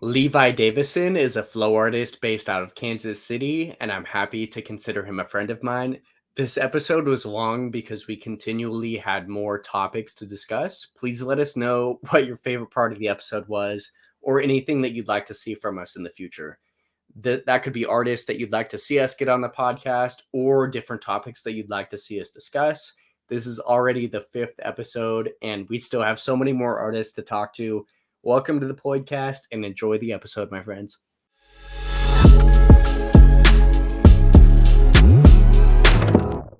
Levi Davison is a flow artist based out of Kansas City, and I'm happy to consider him a friend of mine. This episode was long because we continually had more topics to discuss. Please let us know what your favorite part of the episode was, or anything that you'd like to see from us in the future. That could be artists that you'd like to see us get on the podcast, or different topics that you'd like to see us discuss. This is already the 5th episode, and we still have so many more artists to talk to. Welcome to the Poidcast and enjoy the episode, my friends.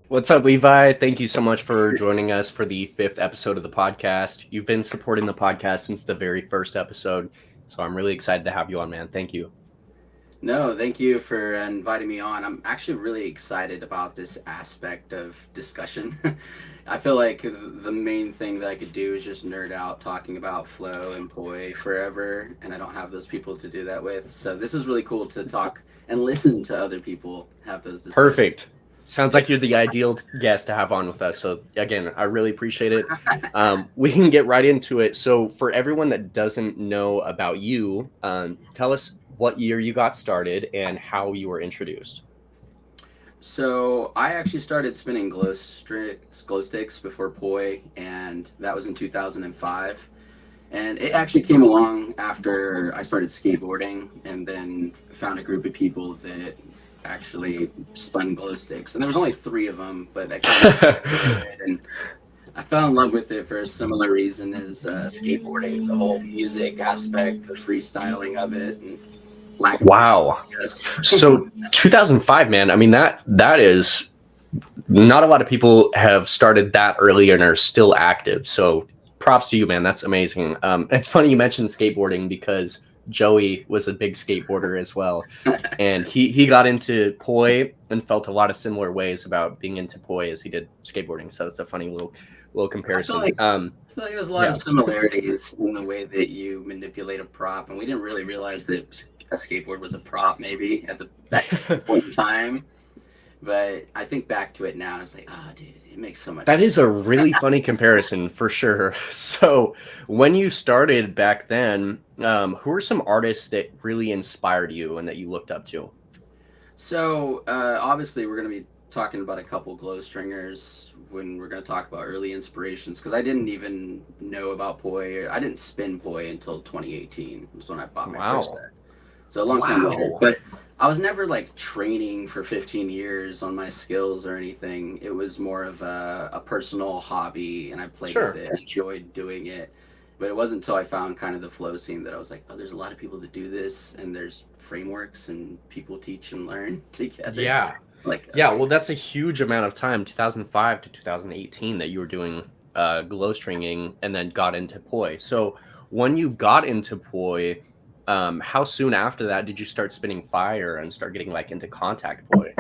What's up, Levi? Thank you so much for joining us for the 5th episode of the podcast. You've been supporting the podcast since the very first episode, so I'm really excited to have you on, man. Thank you. No, thank you for inviting me on. I'm actually really excited about this aspect of discussion. I feel like the main thing that I could do is just nerd out talking about flow and poi forever, and I don't have those people to do that with. So this is really cool to talk and listen to other people have those discussions. Perfect. Sounds like you're the ideal guest to have on with us. So again, I really appreciate it. We can get right into it. So for everyone that doesn't know about you, tell us what year you got started and how you were introduced. So I actually started spinning glow sticks before poi, and that was in 2005. And it actually came along after I started skateboarding, and then found a group of people that actually spun glow sticks. And there was only 3 of them, but that kind of and I fell in love with it for a similar reason as skateboarding, the whole music aspect, the freestyling of it, and wow. So 2005, man. I mean, that is not a lot of people have started that early and are still active. So props to you, man. That's amazing. It's funny you mentioned skateboarding because Joey was a big skateboarder as well. And he got into poi and felt a lot of similar ways about being into poi as he did skateboarding. So it's a funny little comparison. I feel like there's a lot of similarities in the way that you manipulate a prop, and we didn't really realize that a skateboard was a prop maybe at that point in time. But I think back to it now, it's like, oh, dude, it makes so much sense. That is a really funny comparison for sure. So when you started back then, who are some artists that really inspired you and that you looked up to? So obviously we're going to be talking about a couple glow stringers when we're going to talk about early inspirations, because I didn't even know about poi. I didn't spin poi until 2018 was when I bought my first set. So a long time later. But I was never like training for 15 years on my skills or anything. It was more of a personal hobby, and I played with it, enjoyed doing it. But it wasn't until I found kind of the flow scene that I was like, oh, there's a lot of people that do this, and there's frameworks and people teach and learn together. Yeah. Well, that's a huge amount of time, 2005 to 2018, that you were doing glow stringing and then got into poi. So when you got into poi, how soon after that did you start spinning fire and start getting like into contact poi?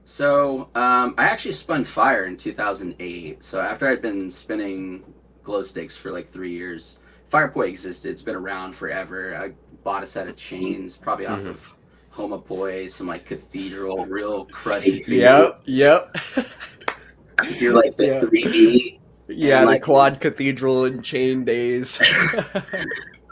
So I actually spun fire in 2008. So after I'd been spinning glow sticks for like 3 years, fire poi existed. It's been around forever. I bought a set of chains, probably off of Homa Poi, some like cathedral, real cruddy things. Yep. I do like the 3D. Yeah, the quad cathedral and chain days.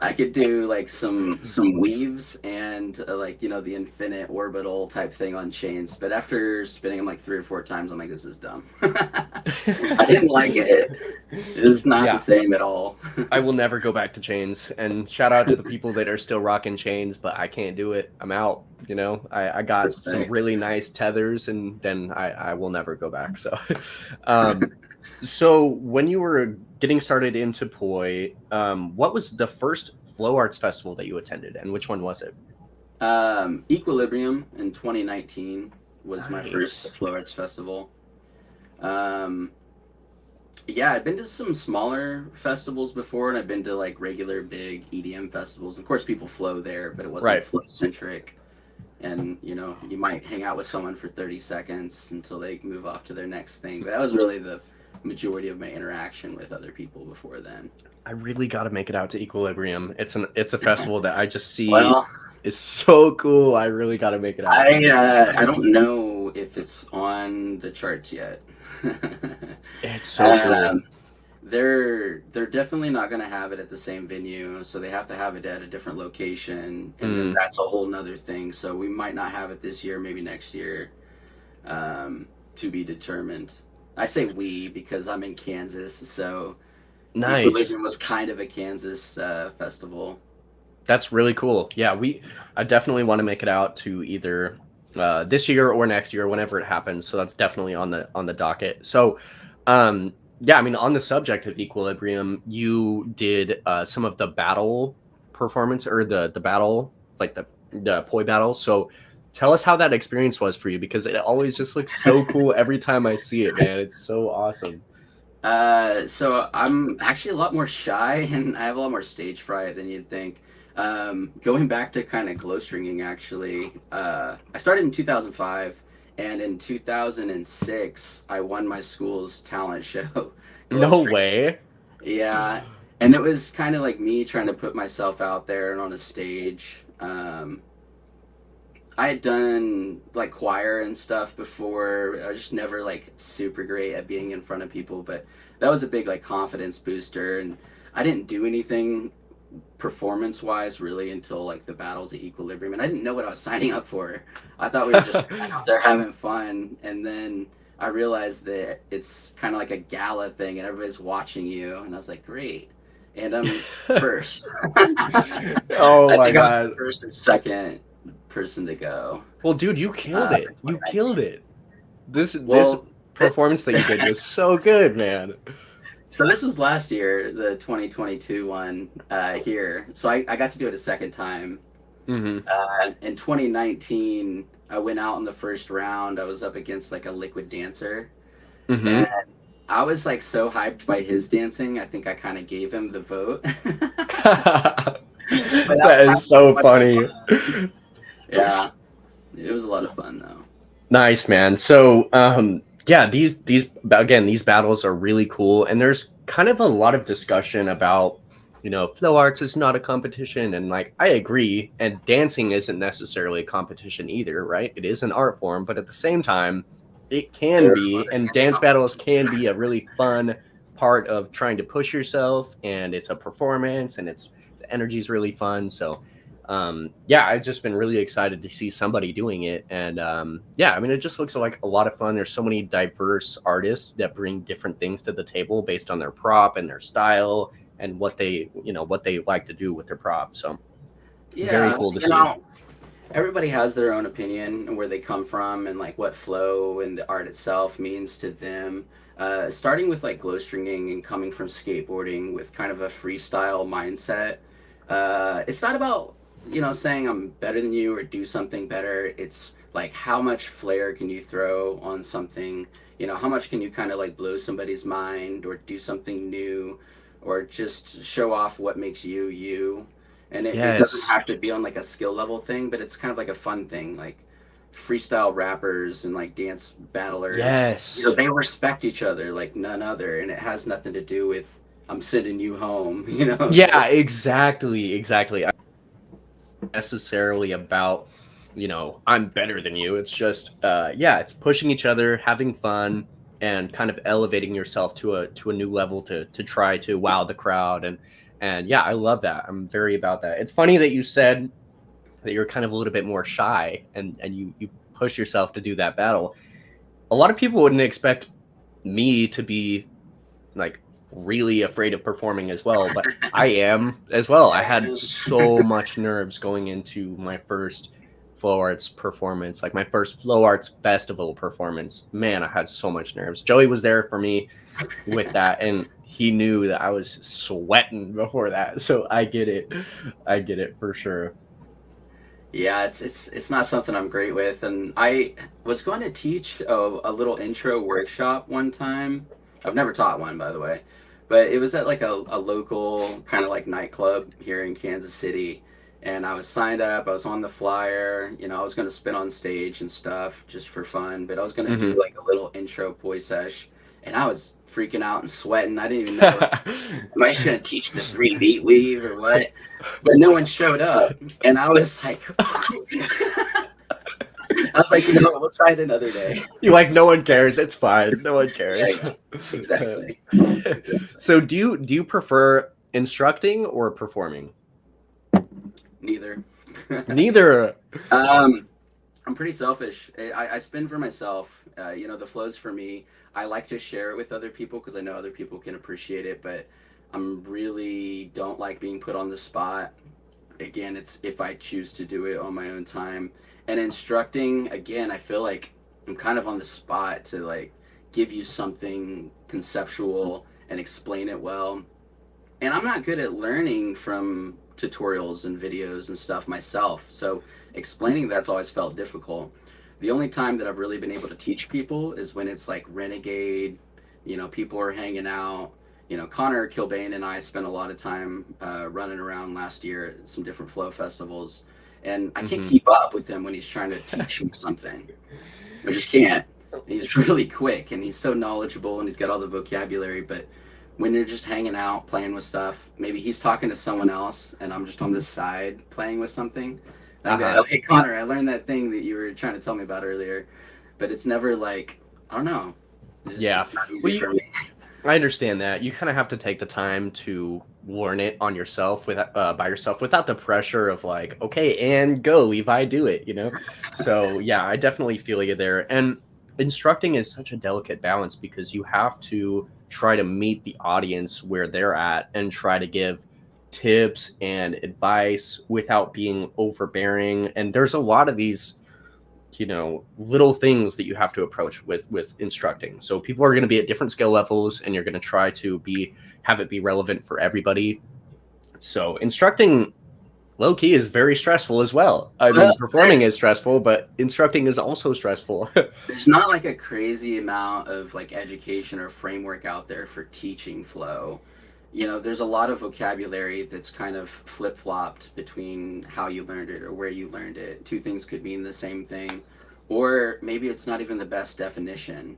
I could do like some weaves and like, you know, the infinite orbital type thing on chains. But after spinning them like 3 or 4 times, I'm like, this is dumb. I didn't like it. It's not the same at all. I will never go back to chains. And shout out to the people that are still rocking chains, but I can't do it. I'm out. You know, I got some really nice tethers, and then I will never go back. So, so when you were getting started into poi, what was the first flow arts festival that you attended, and which one was it? ᴜᴜᴅᴅᴅ in 2019 was my first flow arts festival. I'd been to some smaller festivals before, and I've been to like regular big EDM festivals. Of course, people flow there, but it wasn't flow centric. And you know, you might hang out with someone for 30 seconds until they move off to their next thing. But that was really the majority of my interaction with other people before then. I really got to make it out to ᴜᴜᴅᴅᴅ. It's a festival that I just see is so cool. I really got to make it out. I don't know if it's on the charts yet. It's so cool. they're definitely not going to have it at the same venue, so they have to have it at a different location, and then that's a whole nother thing. So we might not have it this year, maybe next year, to be determined. I say we because I'm in Kansas, so Nice. Equilibrium was kind of a Kansas festival. That's really cool. Yeah, I definitely want to make it out to either this year or next year, whenever it happens. So that's definitely on the docket. So, yeah, I mean, on the subject of Equilibrium, you did some of the battle performance, or the battle, like the poi battle. So tell us how that experience was for you, because it always just looks so cool every time I see it, man. It's so awesome. So I'm actually a lot more shy and I have a lot more stage fright than you'd think. Going back to kind of glow stringing, actually, I started in 2005, and in 2006, I won my school's talent show. No way. Yeah, and it was kind of like me trying to put myself out there and on a stage. I had done like choir and stuff before. I was just never like super great at being in front of people, but that was a big like confidence booster. And I didn't do anything performance wise really until like the battles at Equilibrium, and I didn't know what I was signing up for. I thought we were just out there having fun, and then I realized that it's kind of like a gala thing and everybody's watching you, and I was like, great. And I'm first. Oh I my think I was god. the first or second person to go. Well, dude, you killed it. You killed it. This Well, performance that you did was so good, man. so this was last year, the 2022 one here. So I got to do it a second time. In 2019, I went out in the first round. I was up against like a liquid dancer. And I was like so hyped by his dancing. I think I kind of gave him the vote. That is so funny. Yeah, it was a lot of fun though. Nice, man. So, yeah, these battles are really cool, and there's kind of a lot of discussion about, flow arts is not a competition, and like I agree, and dancing isn't necessarily a competition either, right? It is an art form, but at the same time, it can be, and dance battles can be a really fun part of trying to push yourself, and it's a performance, and the energy is really fun. So yeah, I've just been really excited to see somebody doing it. And yeah, I mean, it just looks like a lot of fun. There's so many diverse artists that bring different things to the table based on their prop and their style and what they like to do with their prop. So Yeah, very cool to see. Everybody has their own opinion and where they come from and like what flow and the art itself means to them. Starting with like glow stringing and coming from skateboarding with kind of a freestyle mindset. It's not about saying I'm better than you or do something better. It's like how much flair can you throw on something? How much can you kind of like blow somebody's mind or do something new or just show off what makes you you. And it doesn't have to be on like a skill level thing, but it's kind of like a fun thing. Like freestyle rappers and like dance battlers. Yes. They respect each other like none other, and it has nothing to do with I'm sending you home, Yeah, exactly. Necessarily about I'm better than you. It's just it's pushing each other, having fun, and kind of elevating yourself to a new level to try to wow the crowd. And yeah, I love that. I'm very about that. It's funny that you said that you're kind of a little bit more shy and you push yourself to do that battle. A lot of people wouldn't expect me to be like really afraid of performing as well, but I am as well. I had so much nerves going into my first flow arts performance, like my first flow arts festival performance. Man, I had so much nerves. Joey was there for me with that, and he knew that I was sweating before that. So I get it for sure. Yeah, it's not something I'm great with, and I was going to teach a little intro workshop one time. I've never taught one, by the way, but it was at like a local kind of like nightclub here in Kansas City, and I was signed up. I was on the flyer. I was going to spin on stage and stuff just for fun, but I was going to do like a little intro poi sesh, and I was freaking out and sweating. I didn't even know, am I just going to teach the 3-beat weave or what? But no one showed up, and I was like, I was like, you know what, we'll try it another day. You like, no one cares. It's fine. No one cares. Yeah, exactly. So do you prefer instructing or performing? Neither. Neither. I'm pretty selfish. I spin for myself. The flow's for me. I like to share it with other people because I know other people can appreciate it, but I'm really don't like being put on the spot. Again, it's if I choose to do it on my own time. And instructing, again, I feel like I'm kind of on the spot to like give you something conceptual and explain it well. And I'm not good at learning from tutorials and videos and stuff myself. So explaining that's always felt difficult. The only time that I've really been able to teach people is when it's like Renegade, people are hanging out. ᴠᴅᴅᴅᴅ and I spent a lot of time running around last year at some different flow festivals. And I can't keep up with him when he's trying to teach me something. I just can't. He's really quick and he's so knowledgeable and he's got all the vocabulary. But when you're just hanging out, playing with stuff, maybe he's talking to someone else and I'm just on this side playing with something. I'm like, hey, Connor, I learned that thing that you were trying to tell me about earlier. But it's never like, I don't know. It's not easy for me. I understand that. You kind of have to take the time to learn it on yourself by yourself without the pressure of like, okay, and go, Levi, do it, So yeah, I definitely feel you there. And instructing is such a delicate balance because you have to try to meet the audience where they're at and try to give tips and advice without being overbearing. And there's a lot of these little things that you have to approach with instructing. So people are going to be at different skill levels and you're going to try to have it be relevant for everybody. So instructing low key is very stressful as well. I mean, performing is stressful, but instructing is also stressful. There's not like a crazy amount of like education or framework out there for teaching flow. There's a lot of vocabulary that's kind of flip-flopped between how you learned it or where you learned it. Two things could mean the same thing, or maybe it's not even the best definition.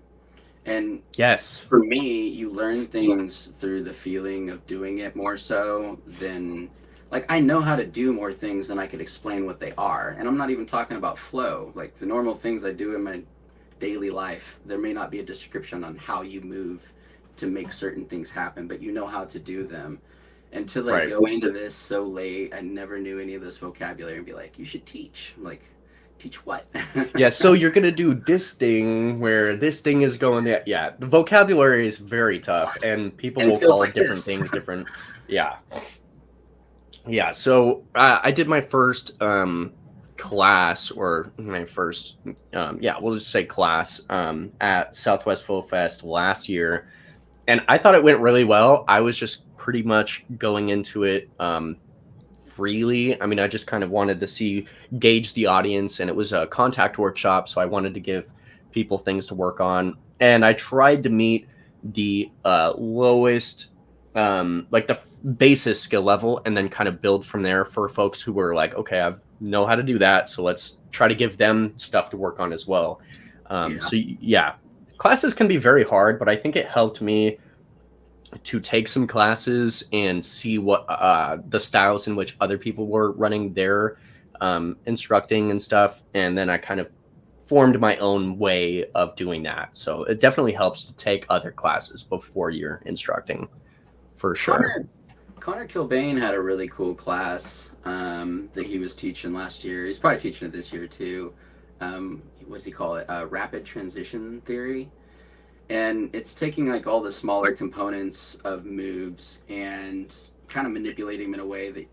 And yes, for me, you learn things through the feeling of doing it more so than like I know how to do more things than I could explain what they are. And I'm not even talking about flow. Like the normal things I do in my daily life, there may not be a description on how you move to make certain things happen, but you know how to do them. And to like go into this so late, I never knew any of this vocabulary and be like, you should teach. I'm like, teach what? Yeah, so you're gonna do this thing where this thing is going there. Yeah, the vocabulary is very tough and people will call like different things different. Yeah. So I did my first class or my first we'll just say class at Southwest Full Fest last year. And I thought it went really well. I was just pretty much going into it freely. I mean, I just kind of wanted to gauge the audience, and it was a contact workshop, so I wanted to give people things to work on. And I tried to meet the lowest, like the basis skill level, and then kind of build from there for folks who were like, okay, I know how to do that, so let's try to give them stuff to work on as well. So yeah. Classes can be very hard, but I think it helped me to take some classes and see what the styles in which other people were running their instructing and stuff. And then I kind of formed my own way of doing that. So it definitely helps to take other classes before you're instructing, for sure. ᴠᴅᴅᴅᴅ had a really cool class that he was teaching last year. He's probably teaching it this year too. What does he call it? Rapid transition theory. And it's taking like all the smaller components of moves and kind of manipulating them in a way that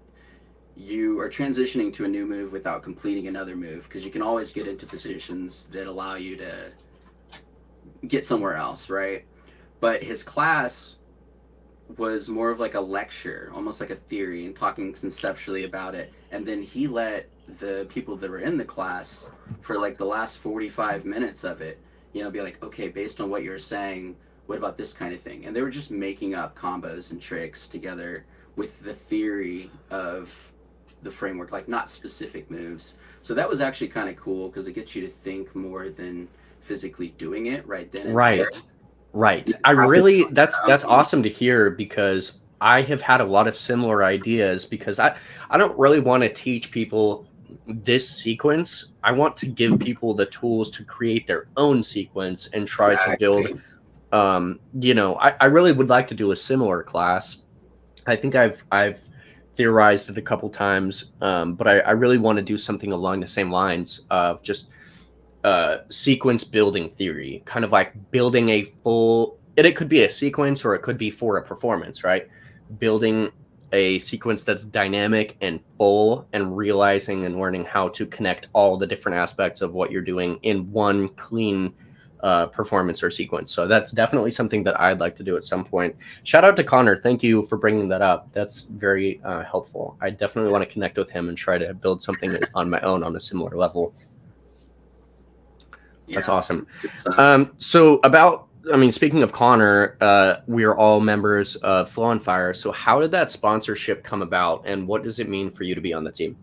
you are transitioning to a new move without completing another move, because you can always get into positions that allow you to get somewhere else, right? But his class was more of like a lecture, almost like a theory, and talking conceptually about it. And then he let the people that were in the class for like the last 45 minutes of it, be like, okay, based on what you're saying, what about this kind of thing? And they were just making up combos and tricks together with the theory of the framework, like not specific moves. So that was actually kind of cool because it gets you to think more than physically doing it right then and there. Right. I really, that's awesome to hear, because I have had a lot of similar ideas, because I don't really want to teach people this sequence, I want to give people the tools to create their own sequence and try to build. I really would like to do a similar class. I think I've theorized it a couple times, but I really want to do something along the same lines of just sequence building theory, kind of like building a full. And it could be a sequence or it could be for a performance, right? Building a sequence that's dynamic and full, and realizing and learning how to connect all the different aspects of what you're doing in one clean performance or sequence. So that's definitely something that I'd like to do at some point. Shout out to Connor. Thank you for bringing that up. That's very helpful. I definitely want to connect with him and try to build something on my own on a similar level. Yeah, that's awesome. Speaking of Connor, we are all members of Flow on Fire. So how did that sponsorship come about, and what does it mean for you to be on the team?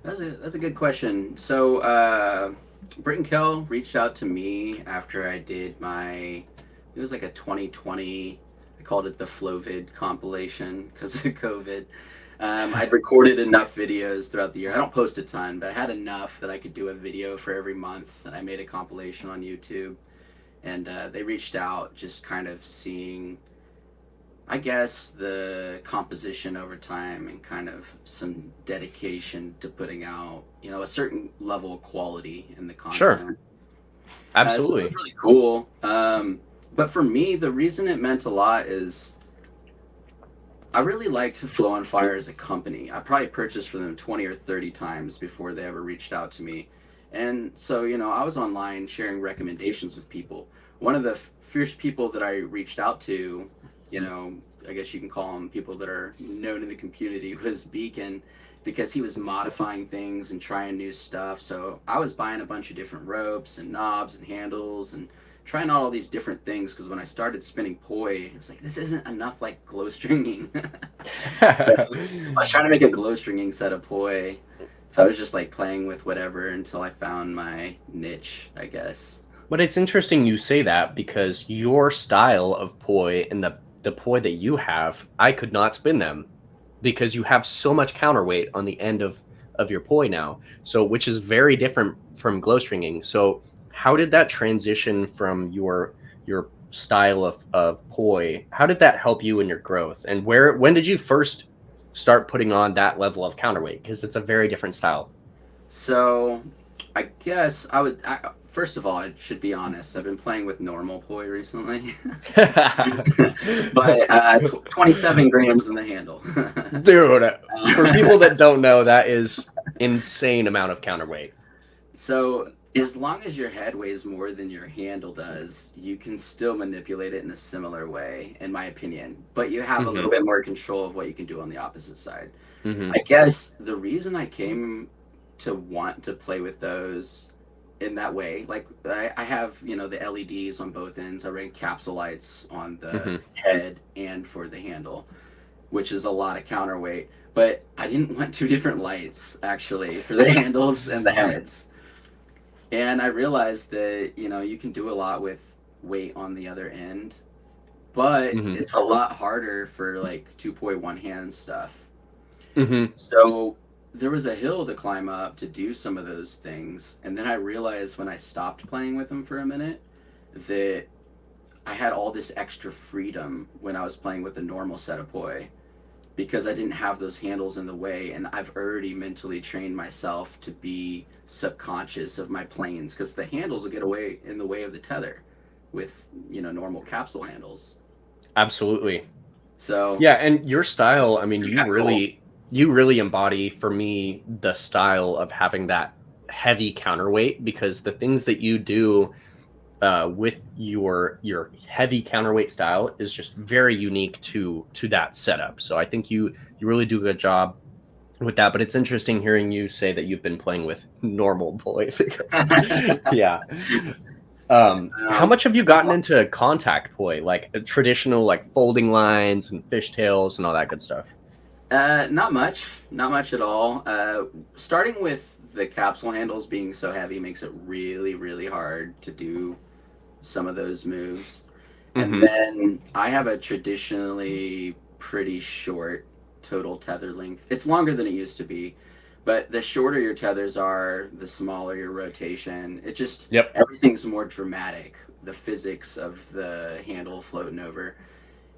That's a good question. So Britt and Kel reached out to me after I did it was like a 2020, I called it the Flowvid compilation because of COVID. I'd recorded enough videos throughout the year. I don't post a ton, but I had enough that I could do a video for every month, and I made a compilation on YouTube. And they reached out just kind of seeing, I guess, the composition over time and kind of some dedication to putting out, a certain level of quality in the content. Sure. Absolutely. So it was really cool. But for me, the reason it meant a lot is I really liked Flow on Fire as a company. I probably purchased for them 20 or 30 times before they ever reached out to me. And so, I was online sharing recommendations with people. One of the first people that I reached out to, I guess you can call them people that are known in the community, was Beacon, because he was modifying things and trying new stuff. So I was buying a bunch of different ropes and knobs and handles and trying out all these different things, because when I started spinning poi, it was like, this isn't enough like glow stringing. So I was trying to make a glow stringing set of poi. So I was just like playing with whatever until I found my niche, I guess. But it's interesting you say that, because your style of poi and the poi that you have, I could not spin them because you have so much counterweight on the end of your poi now. So, which is very different from glow stringing. So how did that transition from your style of poi, how did that help you in your growth? And when did you first start putting on that level of counterweight, because it's a very different style? So I guess first of all, I should be honest, I've been playing with normal poi recently. But 27 grams in the handle. Dude, for people that don't know, that is insane amount of counterweight. So as long as your head weighs more than your handle does, you can still manipulate it in a similar way, in my opinion. But you have a little bit more control of what you can do on the opposite side. I guess the reason I came to want to play with those in that way, like I have, the LEDs on both ends. I ran capsule lights on the head and for the handle, which is a lot of counterweight. But I didn't want two different lights, actually, for the handles and the heads. And I realized that, you can do a lot with weight on the other end, but it's a lot harder for like 2.1 hand stuff. So there was a hill to climb up to do some of those things. And then I realized when I stopped playing with them for a minute that I had all this extra freedom when I was playing with a normal set of poi, because I didn't have those handles in the way, and I've already mentally trained myself to be subconscious of my planes, because the handles will get in the way of the tether with normal capsule handles. Absolutely. So yeah, and your style, I mean, you really embody, for me, the style of having that heavy counterweight, because the things that you do with your heavy counterweight style is just very unique to that setup. So I think you really do a good job with that. But it's interesting hearing you say that you've been playing with normal poi. Yeah. How much have you gotten into contact poi, like traditional, like folding lines and fishtails and all that good stuff? Not much at all. Starting with the capsule handles being so heavy makes it really, really hard to do some of those moves. And then I have a traditionally pretty short total tether length. It's longer than it used to be, But the shorter your tethers are, the smaller your rotation. It just, Yep. everything's more dramatic. The physics of the handle floating over.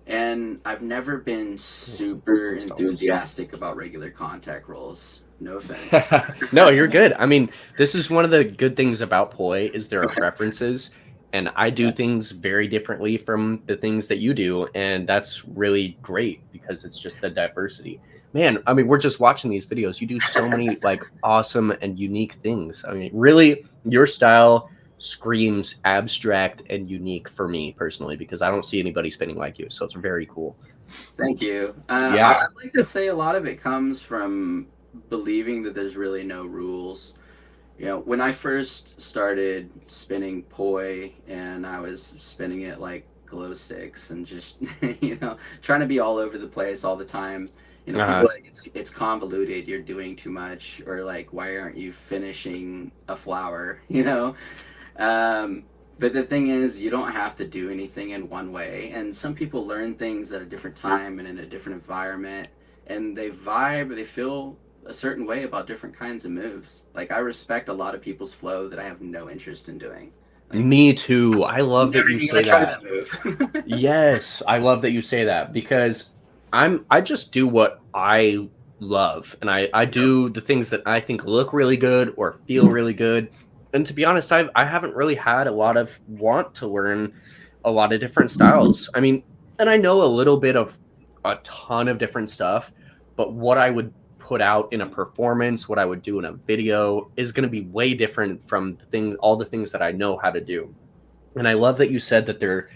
And I've never been super enthusiastic about regular contact rolls. No offense. No, you're good. I mean, this is one of the good things about poi is there are preferences, and I do things very differently from the things that you do, and that's really great because it's just the diversity. Man, I mean, we're just watching these videos. You do so many like awesome and unique things. I mean, really, your style screams abstract and unique for me personally because I don't see anybody spinning like you. So it's very cool. Thank you. Yeah. I'd like to say a lot of it comes from believing that there's really no rules. You know, when I first started spinning poi and I was spinning it like glow sticks and just, you know, trying to be all over the place all the time. You know, people are like, it's convoluted, you're doing too much, or like, why aren't you finishing a flower, you know? But the thing is, you don't have to do anything in one way. And some people learn things at a different time and in a different environment, and they vibe, they feel a certain way about different kinds of moves. Like, I respect a lot of people's flow that I have no interest in doing. Like, me too. I love that you say that. move. Yes, I love that you say that because I just do what I love, and I do the things that I think look really good or feel really good. And to be honest, I haven't really had a lot of want to learn a lot of different styles. I mean, and I know a little bit of a ton of different stuff, but what I would put out in a performance, what I would do in a video is going to be way different from all the things that I know how to do. And I love that you said that there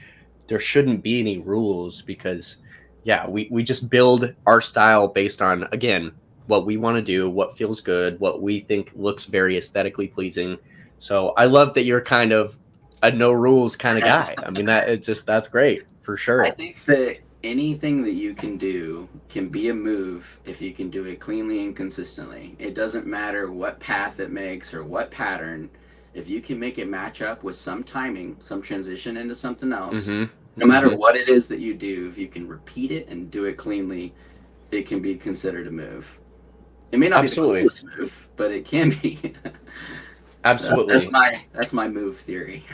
shouldn't be any rules because yeah, we just build our style based on, again, what we want to do, what feels good, what we think looks very aesthetically pleasing. So I love that you're kind of a no rules kind of guy. I mean, that's great for sure. I think that anything that you can do can be a move if you can do it cleanly and consistently. It doesn't matter what path it makes or what pattern. If you can make it match up with some timing, some transition into something else, no matter what it is that you do, if you can repeat it and do it cleanly, it can be considered a move. It may not be the coolest move, but it can be. Absolutely. That's my move theory.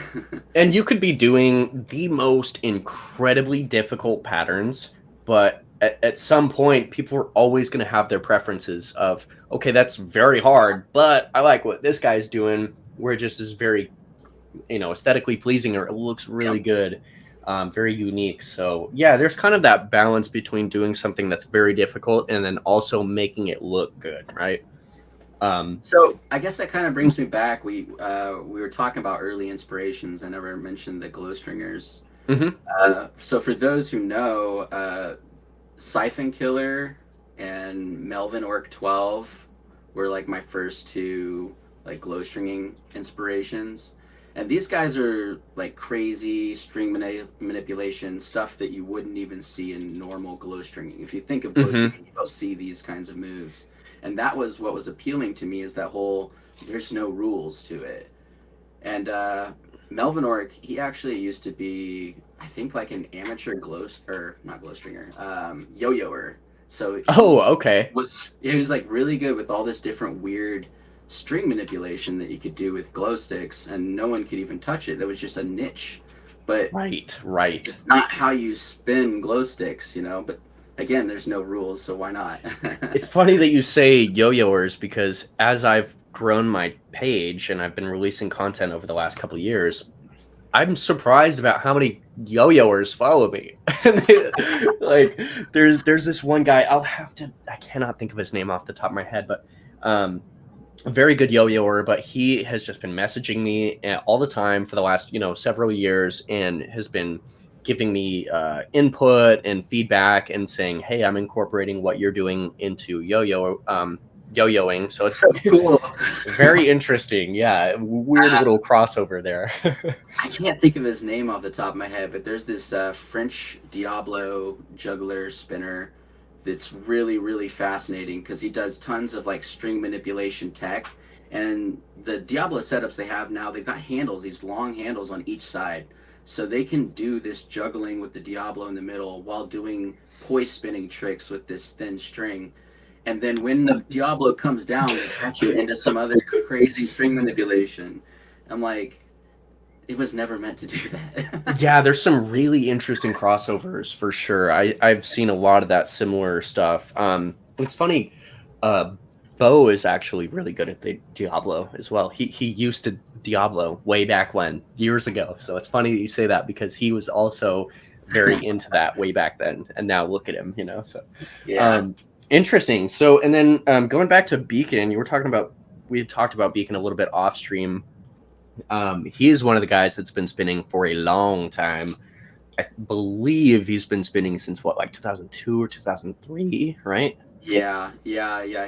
And you could be doing the most incredibly difficult patterns, but at some point, people are always going to have their preferences of, okay, that's very hard, but I like what this guy's doing, where it just is very, aesthetically pleasing, or it looks really good, very unique. So yeah, there's kind of that balance between doing something that's very difficult and then also making it look good, right? So I guess that kind of brings me back. We were talking about early inspirations. I never mentioned the glow stringers. So for those who know, Siphon Killer and Melvin Orc 12 were like my first two like glow stringing inspirations. And these guys are like crazy string manipulation stuff that you wouldn't even see in normal glow stringing. If you think of glow stringing, you don't see these kinds of moves. And that was what was appealing to me, is that whole, there's no rules to it. And Melvin Orc, he actually used to be, I think, like an amateur yo-yoer. So okay. He was like really good with all this different weird string manipulation that you could do with glow sticks, and no one could even touch it. That was just a niche. But right. It's not how you spin glow sticks, but again, there's no rules, so why not? It's funny that you say yo-yoers, because as I've grown my page and I've been releasing content over the last couple of years, I'm surprised about how many yo-yoers follow me. Like, there's this one guy, I cannot think of his name off the top of my head, but a very good yo-yoer, but he has just been messaging me all the time for the last, several years, and has been giving me input and feedback and saying, hey, I'm incorporating what you're doing into yo-yoing. So it's cool. Very interesting. Yeah. Weird little crossover there. I can't think of his name off the top of my head, but there's this French Diablo juggler spinner that's really, really fascinating, because he does tons of like string manipulation tech. And the Diablo setups they have now, they've got handles, these long handles on each side. So they can do this juggling with the Diablo in the middle while doing poi spinning tricks with this thin string. And then when the Diablo comes down, they catch you into some other crazy string manipulation. I'm like, it was never meant to do that. Yeah, there's some really interesting crossovers for sure. I've seen a lot of that similar stuff. It's funny, Bo is actually really good at the Diablo as well. He used to Diablo way back when, years ago. So it's funny that you say that because he was also very into that way back then. And now look at him, So Yeah. interesting. So and then going back to Beacon, we had talked about Beacon a little bit off stream. He is one of the guys that's been spinning for a long time. I believe he's been spinning since like 2002 or 2003, right? Yeah.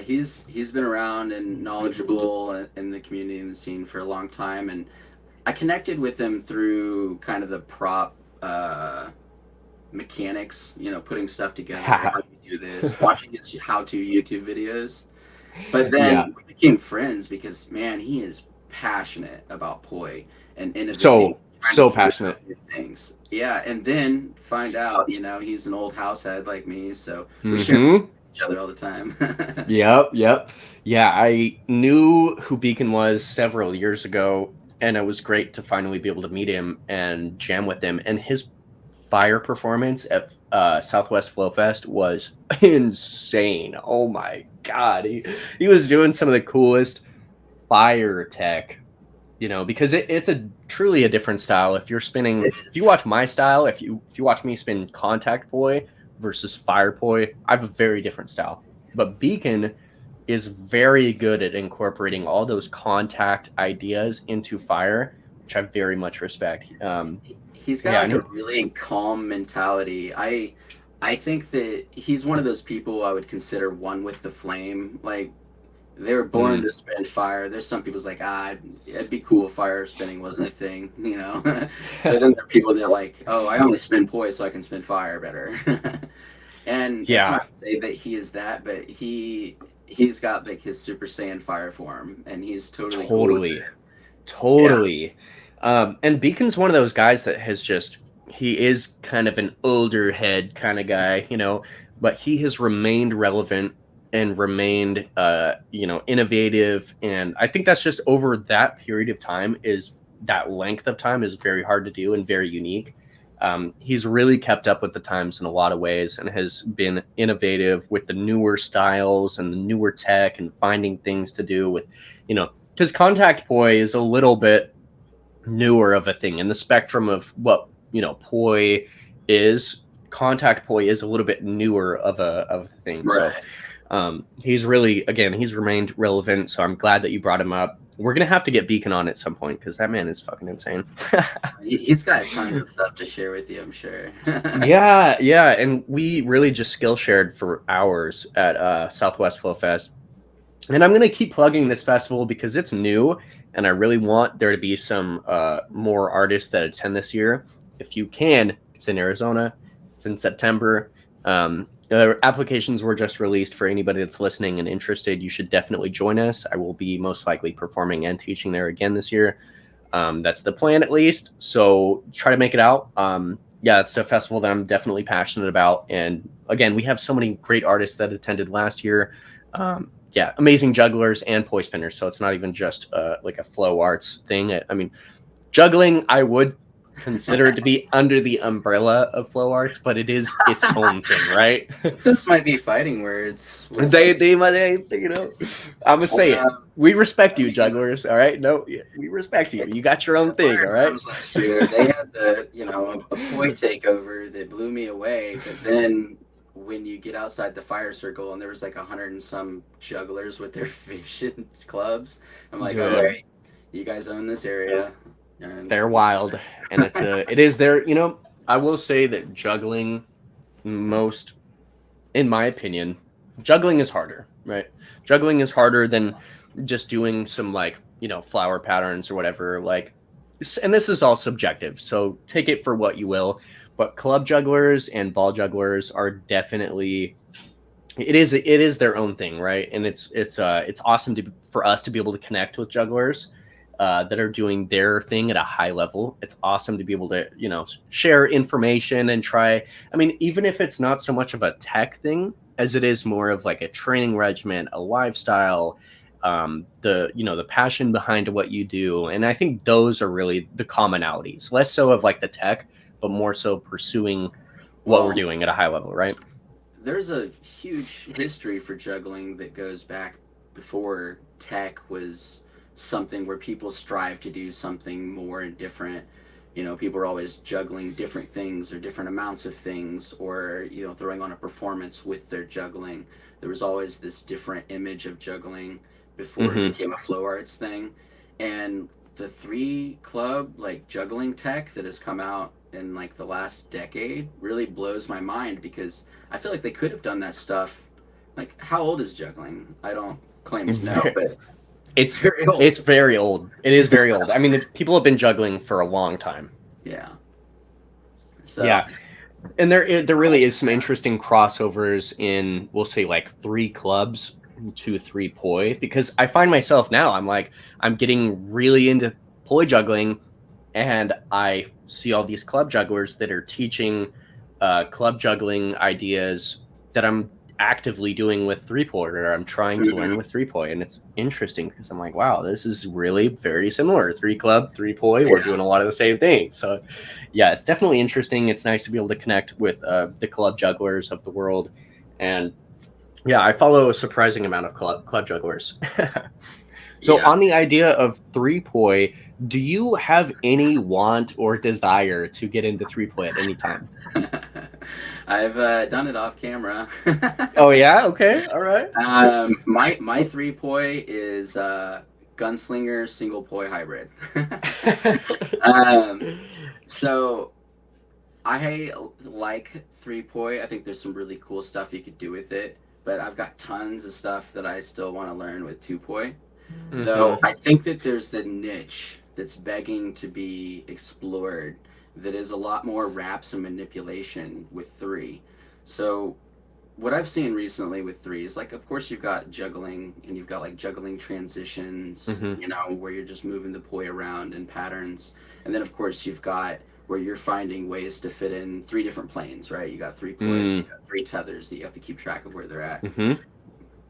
He's been around and knowledgeable in the community and the scene for a long time, and I connected with him through kind of the prop mechanics, putting stuff together, how do you do this, watching his how-to YouTube videos. But then we became friends because, man, he is passionate about poi and innovating. So passionate. Things. Yeah, and then find out, he's an old house head like me, so we share each other all the time. Yep. Yeah, I knew who Beacon was several years ago, and it was great to finally be able to meet him and jam with him. And his fire performance at Southwest Flow Fest was insane. Oh my god, he was doing some of the coolest fire tech, because it's truly a different style. If you're spinning, if you watch my style, if you watch me spin contact poi versus fire poi, I have a very different style. But Beacon is very good at incorporating all those contact ideas into fire, which I very much respect. He's got a really calm mentality. I think that he's one of those people I would consider one with the flame. Like, they were born to spin fire. There's some people's like, it'd be cool if fire spinning wasn't a thing, But then there are people that are like, oh, I only spin poi so I can spin fire better. And it's not to say that he is that, but he's got like his Super Saiyan fire form, and he's totally. Yeah. And Beacon's one of those guys that he is kind of an older head kind of guy, but he has remained relevant and remained, innovative. And I think that's just over that period of time that length of time is very hard to do and very unique. He's really kept up with the times in a lot of ways and has been innovative with the newer styles and the newer tech and finding things to do with, because contact poi is a little bit newer of a thing in the spectrum of what, poi is. Contact poi is a little bit newer of a thing. Right. So he's remained relevant. So I'm glad that you brought him up. We're going to have to get Beacon on at some point because that man is fucking insane. He's got tons of stuff to share with you, I'm sure. Yeah. And we really just skill shared for hours at Southwest Flow Fest. And I'm going to keep plugging this festival because it's new and I really want there to be some more artists that attend this year. If you can, it's in Arizona. It's in September. Applications were just released for anybody that's listening and interested. You should definitely join us. I will be most likely performing and teaching there again this year. That's the plan, at least. So try to make it out. It's a festival that I'm definitely passionate about. And again, we have so many great artists that attended last year. Amazing jugglers and poi spinners. So it's not even just like a flow arts thing. I mean, juggling, I would consider it to be under the umbrella of flow arts, but it is its own thing, right? Those might be fighting words. They might, I'm gonna say it. We respect you, jugglers. All right, no, we respect you. You got your own thing, all right. Last year, they had a poi takeover that blew me away. But then when you get outside the fire circle and there was like 100 and some jugglers with their fishing clubs, I'm like, all right, you guys own this area. And they're wild, and it is their, I will say that juggling, in my opinion, juggling is harder, right? Juggling is harder than just doing some flower patterns or whatever, and this is all subjective, so take it for what you will. But club jugglers and ball jugglers are definitely, it is their own thing, right? And it's awesome for us to be able to connect with jugglers that are doing their thing at a high level. It's awesome to be able to, share information and try. I mean, even if it's not so much of a tech thing, as it is more of like a training regimen, a lifestyle, the passion behind what you do. And I think those are really the commonalities, less so of like the tech, but more so pursuing what we're doing at a high level, right? There's a huge history for juggling that goes back before tech was something where people strive to do something more and different. People are always juggling different things or different amounts of things, or throwing on a performance with their juggling. There was always this different image of juggling before it became a flow arts thing. And the 3 club like juggling tech that has come out in like the last decade really blows my mind, because I feel like they could have done that stuff. Like, how old is juggling? I don't claim to know, but it's very old. It's very old. It is very old. I mean, people have been juggling for a long time. Yeah. So yeah, and there really is some interesting crossovers in, we'll say, like 3 clubs to 3 poi, because I find myself now, I'm getting really into poi juggling, and I see all these club jugglers that are teaching club juggling ideas that I'm actively doing with 3 poi, or I'm trying to learn with 3 poi. And it's interesting because I'm like, wow, this is really very similar. 3 club, 3 poi, we're doing a lot of the same things. So yeah, it's definitely interesting. It's nice to be able to connect with the club jugglers of the world. And yeah, I follow a surprising amount of club jugglers. So on the idea of 3 poi, do you have any want or desire to get into 3 poi at any time? I've done it off camera. Oh yeah, okay, all right. My 3 poi is gunslinger single poi hybrid. So I like 3 poi. I think there's some really cool stuff you could do with it, but I've got tons of stuff that I still want to learn with 2 poi. Though I think that there's the niche that's begging to be explored that is a lot more wraps and manipulation with 3. So what I've seen recently with 3 is, like, of course you've got juggling, and you've got like juggling transitions, where you're just moving the poi around in patterns. And then of course you've got where you're finding ways to fit in 3 different planes, right? You got 3 pois, you got 3 tethers that you have to keep track of where they're at.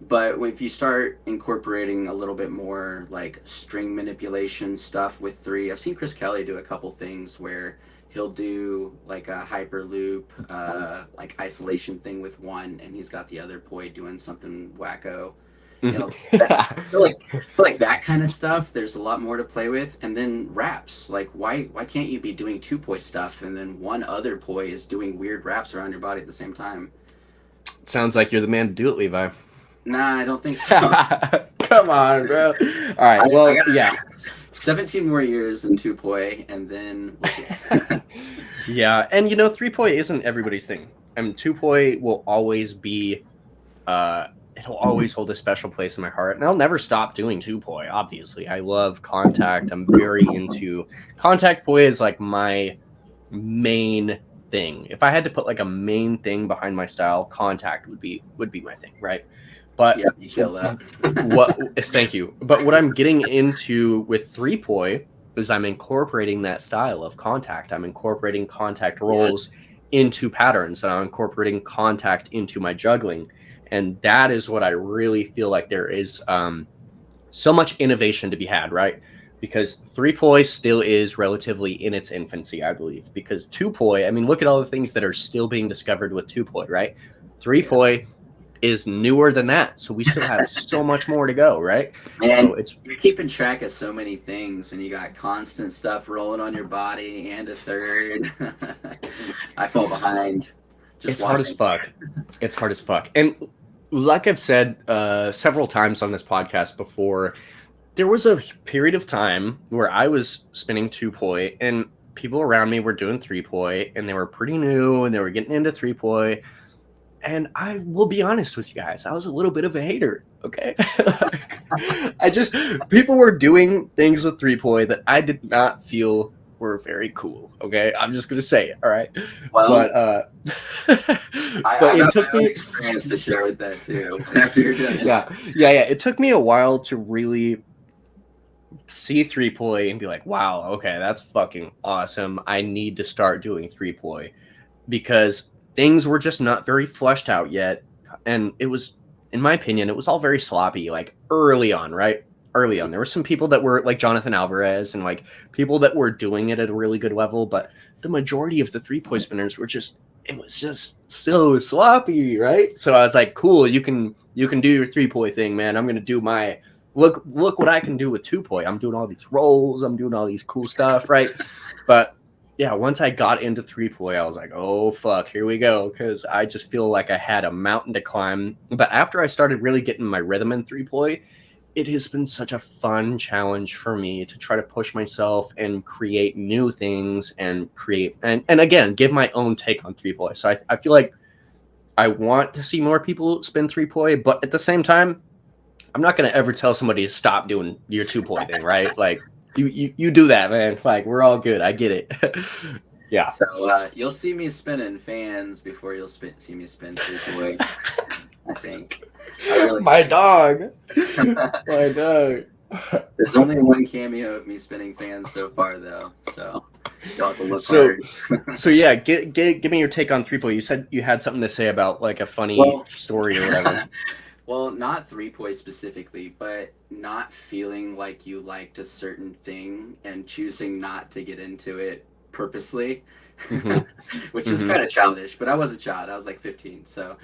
But if you start incorporating a little bit more like string manipulation stuff with 3, I've seen Chris Kelly do a couple things where he'll do like a hyper loop, like isolation thing with 1, and he's got the other poi doing something wacko. I feel like that kind of stuff, there's a lot more to play with. And then wraps, like why can't you be doing 2 poi stuff and then 1 other poi is doing weird wraps around your body at the same time? Sounds like you're the man to do it, Levi. Nah, I don't think so. Come on, bro. All right. I yeah. 17 more years in 2 poi, and then yeah, and 3 poi isn't everybody's thing. I mean, 2 poi will always be it'll always hold a special place in my heart, and I'll never stop doing 2 poi. Obviously, I love contact. I'm very into contact. Poi is like my main thing. If I had to put like a main thing behind my style, contact would be my thing, right? But yeah, you kill that. Thank you. But what I'm getting into with 3 poi is I'm incorporating that style of contact. I'm incorporating contact rolls into patterns, and I'm incorporating contact into my juggling. And that is what I really feel like there is so much innovation to be had, right? Because 3 poi still is relatively in its infancy, I believe. Because 2 poi, I mean, look at all the things that are still being discovered with 2 poi, right? 3 poi is newer than that, so we still have so much more to go, right? And so you're keeping track of so many things when you got constant stuff rolling on your body and a third. I fall behind. It's hard as fuck. It's hard as fuck. And like I've said several times on this podcast before, there was a period of time where I was spinning 2 poi, and people around me were doing 3 poi, and they were pretty new, and they were getting into 3 poi. And I will be honest with you guys, I was a little bit of a hater, okay? People were doing things with 3 poi that I did not feel were very cool, okay? I'm just going to say it, all right? Well, but it took me experience to share with that too, after you're done. Yeah. It took me a while to really see 3 poi and be like, wow, okay, that's fucking awesome. I need to start doing 3 poi, because things were just not very fleshed out yet. And it was, in my opinion, it was all very sloppy, like early on, right? Early on. There were some people that were like Jonathan Alvarez and like people that were doing it at a really good level, but the majority of the 3-point spinners were just, it was just so sloppy, right? So I was like, cool, you can do your 3-point thing, man. I'm gonna do my look what I can do with 2-point. I'm doing all these rolls, I'm doing all these cool stuff, right? But yeah, once I got into 3-point, I was like, oh fuck, here we go, because I just feel like I had a mountain to climb. But after I started really getting my rhythm in 3-point, it has been such a fun challenge for me to try to push myself and create new things and create and again give my own take on 3-point. So I feel like I want to see more people spin 3-point, but at the same time, I'm not going to ever tell somebody to stop doing your 2-point thing, right? Like you do that, man. Like we're all good. I get it. Yeah. So you'll see me spinning fans before you'll see me spin 3-point. I think. My dog. My dog. There's only one cameo of me spinning fans so far, though. So you'll have to look hard. So yeah, give me your take on 3-point. You said you had something to say about like a funny story or whatever. Well, not 3-point specifically, but not feeling like you liked a certain thing and choosing not to get into it purposely, which is kind of childish. But I was a child. I was like 15, so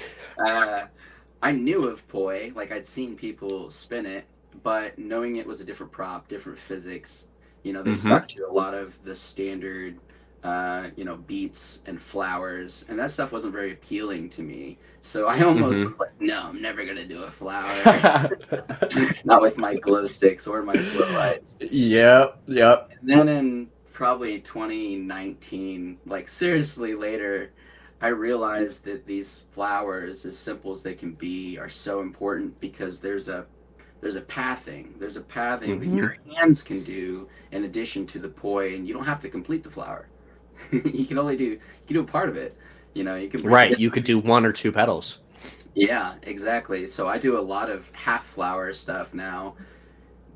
I knew of poi, like I'd seen people spin it, but knowing it was a different prop, different physics, you know, they stuck to a lot of the standard, you know, beats and flowers, and that stuff wasn't very appealing to me. So I almost was like, no, I'm never going to do a flower. Not with my glow sticks or my flow lights. Yep. And then in probably 2019, like seriously later, I realized that these flowers, as simple as they can be, are so important because there's a pathing. There's a pathing that your hands can do in addition to the poi, and you don't have to complete the flower. You can do a part of it. You know, you can you could do 1 or 2 petals. Yeah, exactly. So I do a lot of half flower stuff now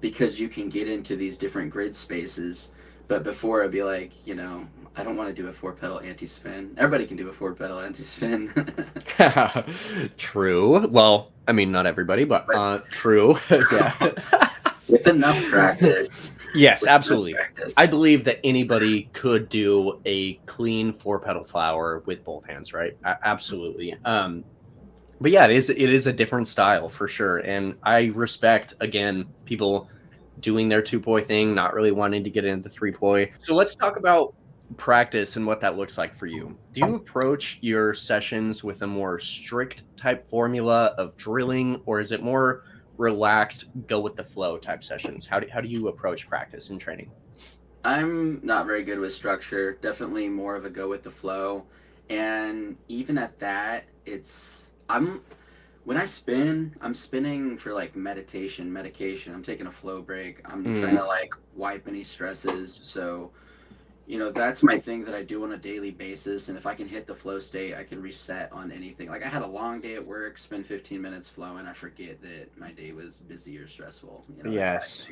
because you can get into these different grid spaces. But before I'd be like, you know, I don't want to do a 4-petal anti-spin. Everybody can do a 4-petal anti-spin. True. Well, I mean, not everybody, but true. Yeah. With enough practice. Yes, absolutely. I believe that anybody could do a clean 4-petal flower with both hands, right? Absolutely. But yeah, it is a different style for sure. And I respect, again, people doing their 2-point thing, not really wanting to get into 3-point. So let's talk about practice and what that looks like for you. Do you approach your sessions with a more strict type formula of drilling, or is it more relaxed, go with the flow type sessions? How do you approach practice and training? I'm not very good with structure. Definitely more of a go with the flow. And even at that, when I spin, I'm spinning for like medication. I'm taking a flow break. I'm trying to like wipe any stresses. So, you know, that's my thing that I do on a daily basis. And if I can hit the flow state, I can reset on anything. Like I had a long day at work, spend 15 minutes flowing. I forget that my day was busy or stressful. You know, yes.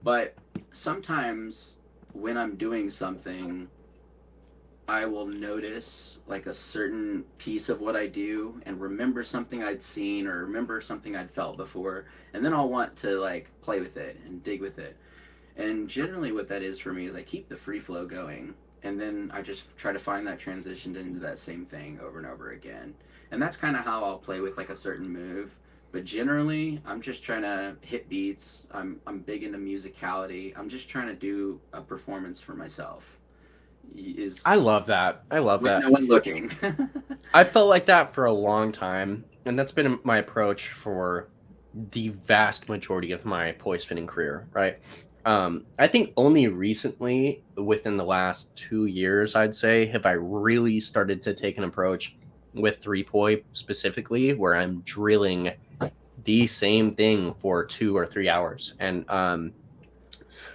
But sometimes when I'm doing something, I will notice like a certain piece of what I do and remember something I'd seen or remember something I'd felt before. And then I'll want to like play with it and dig with it. And generally what that is for me is I keep the free flow going, and then I just try to find that transition into that same thing over and over again. And that's kind of how I'll play with like a certain move. But generally, I'm just trying to hit beats. I'm big into musicality. I'm just trying to do a performance for myself. I love that. With no one looking. I felt like that for a long time, and that's been my approach for the vast majority of my poi spinning career, right? I think only recently, within the last 2 years, I'd say, have I really started to take an approach with 3-point specifically, where I'm drilling the same thing for 2 or 3 hours. And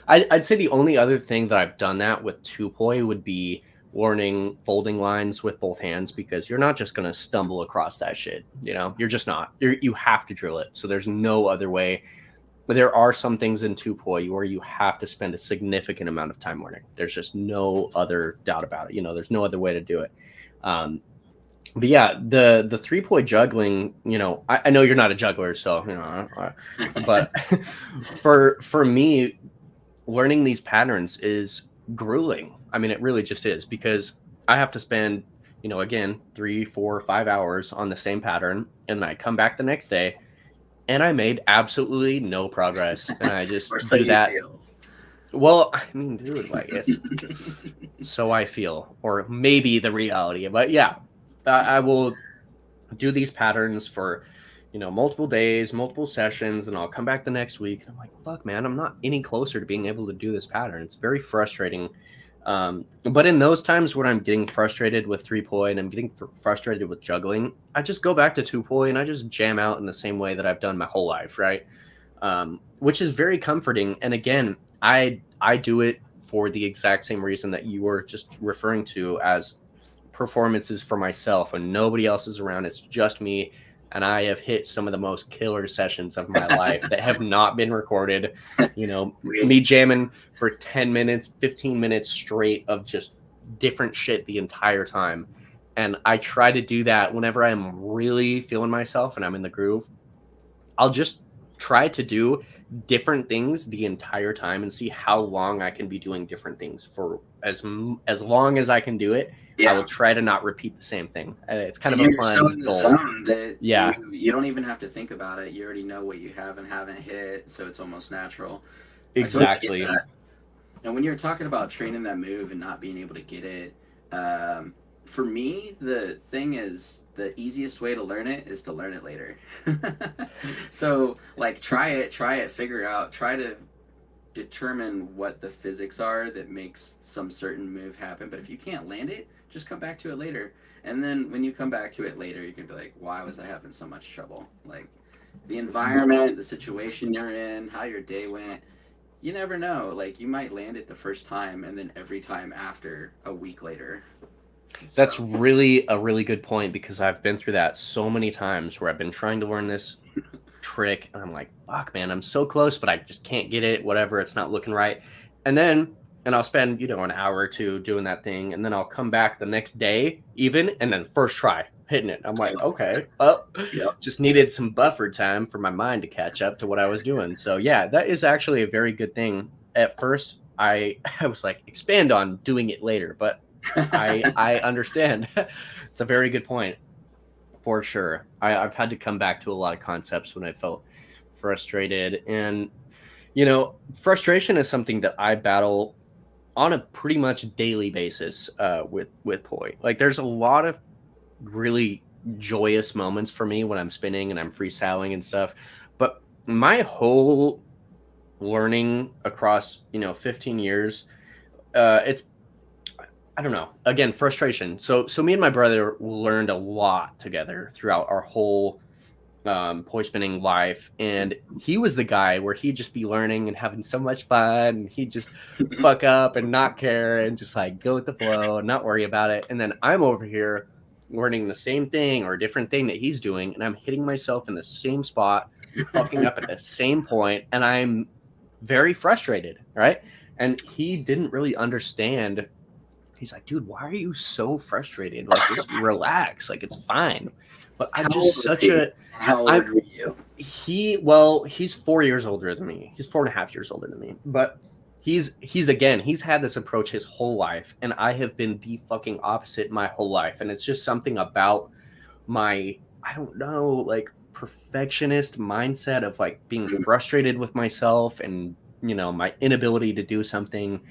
I'd say the only other thing that I've done that with 2-point would be learning folding lines with both hands, because you're not just going to stumble across that shit. You know, you're just not. You have to drill it. So there's no other way. But there are some things in 2-point where you have to spend a significant amount of time learning. There's just no other doubt about it. You know, there's no other way to do it. But yeah, the 3-point juggling, I know you're not a juggler, so but for me, learning these patterns is grueling. I mean, it really just is, because I have to spend, again, 3, 4, 5 hours on the same pattern, and I come back the next day and I made absolutely no progress, and I just Or so do you that. feel. Well, I mean, dude, like, it's so I feel, or maybe the reality, but yeah, I will do these patterns for, multiple days, multiple sessions, and I'll come back the next week. And I'm like, fuck, man, I'm not any closer to being able to do this pattern. It's very frustrating. But in those times when I'm getting frustrated with 3-point and I'm getting frustrated with juggling, I just go back to 2-point and I just jam out in the same way that I've done my whole life, right? Which is very comforting. And again, I do it for the exact same reason that you were just referring to, as performances for myself. When nobody else is around, it's just me, and I have hit some of the most killer sessions of my life that have not been recorded. Me jamming for 10 minutes, 15 minutes straight of just different shit the entire time. And I try to do that whenever I'm really feeling myself and I'm in the groove. I'll just try to do different things the entire time and see how long I can be doing different things for as long as I can do it. Yeah. I will try to not repeat the same thing. It's kind of You're a fun so in the goal. zone that Yeah. you don't even have to think about it. You already know what you have and haven't hit, so it's almost natural. Exactly. I totally get that. And when you're talking about training that move and not being able to get it, for me, the thing is, the easiest way to learn it is to learn it later. So, like, try it, figure out, try to determine what the physics are that makes some certain move happen. But if you can't land it, just come back to it later. And then when you come back to it later, you can be like, why was I having so much trouble? Like, the environment, the situation you're in, how your day went. You never know. Like, you might land it the first time, and then every time after, a week later. That's really a really good point, because I've been through that so many times where I've been trying to learn this trick and I'm like, fuck, man, I'm so close, but I just can't get it. Whatever, it's not looking right. And I'll spend, an hour or two doing that thing, and then I'll come back the next day even, and then first try hitting it. I'm like, okay, just needed some buffer time for my mind to catch up to what I was doing. So yeah, that is actually a very good thing. At first, I was like, expand on doing it later, but I understand. It's a very good point, for sure. I've had to come back to a lot of concepts when I felt frustrated, and frustration is something that I battle on a pretty much daily basis with poi. Like, there's a lot of really joyous moments for me when I'm spinning and I'm freestyling and stuff, but my whole learning across 15 years, it's, I don't know. Again, frustration. So me and my brother learned a lot together throughout our whole poi spinning life, and he was the guy where he'd just be learning and having so much fun, and he'd just fuck up and not care and just like go with the flow and not worry about it. And then I'm over here learning the same thing or a different thing that he's doing, and I'm hitting myself in the same spot, fucking up at the same point, and I'm very frustrated, right? And he didn't really understand. He's like, dude, why are you so frustrated? Like, just relax. Like, it's fine. But I'm just such a... How old were you? He's 4 years older than me. He's 4.5 years older than me. But he's had this approach his whole life. And I have been the fucking opposite my whole life. And it's just something about my, I don't know, like, perfectionist mindset of, like, being frustrated with myself and, my inability to do something.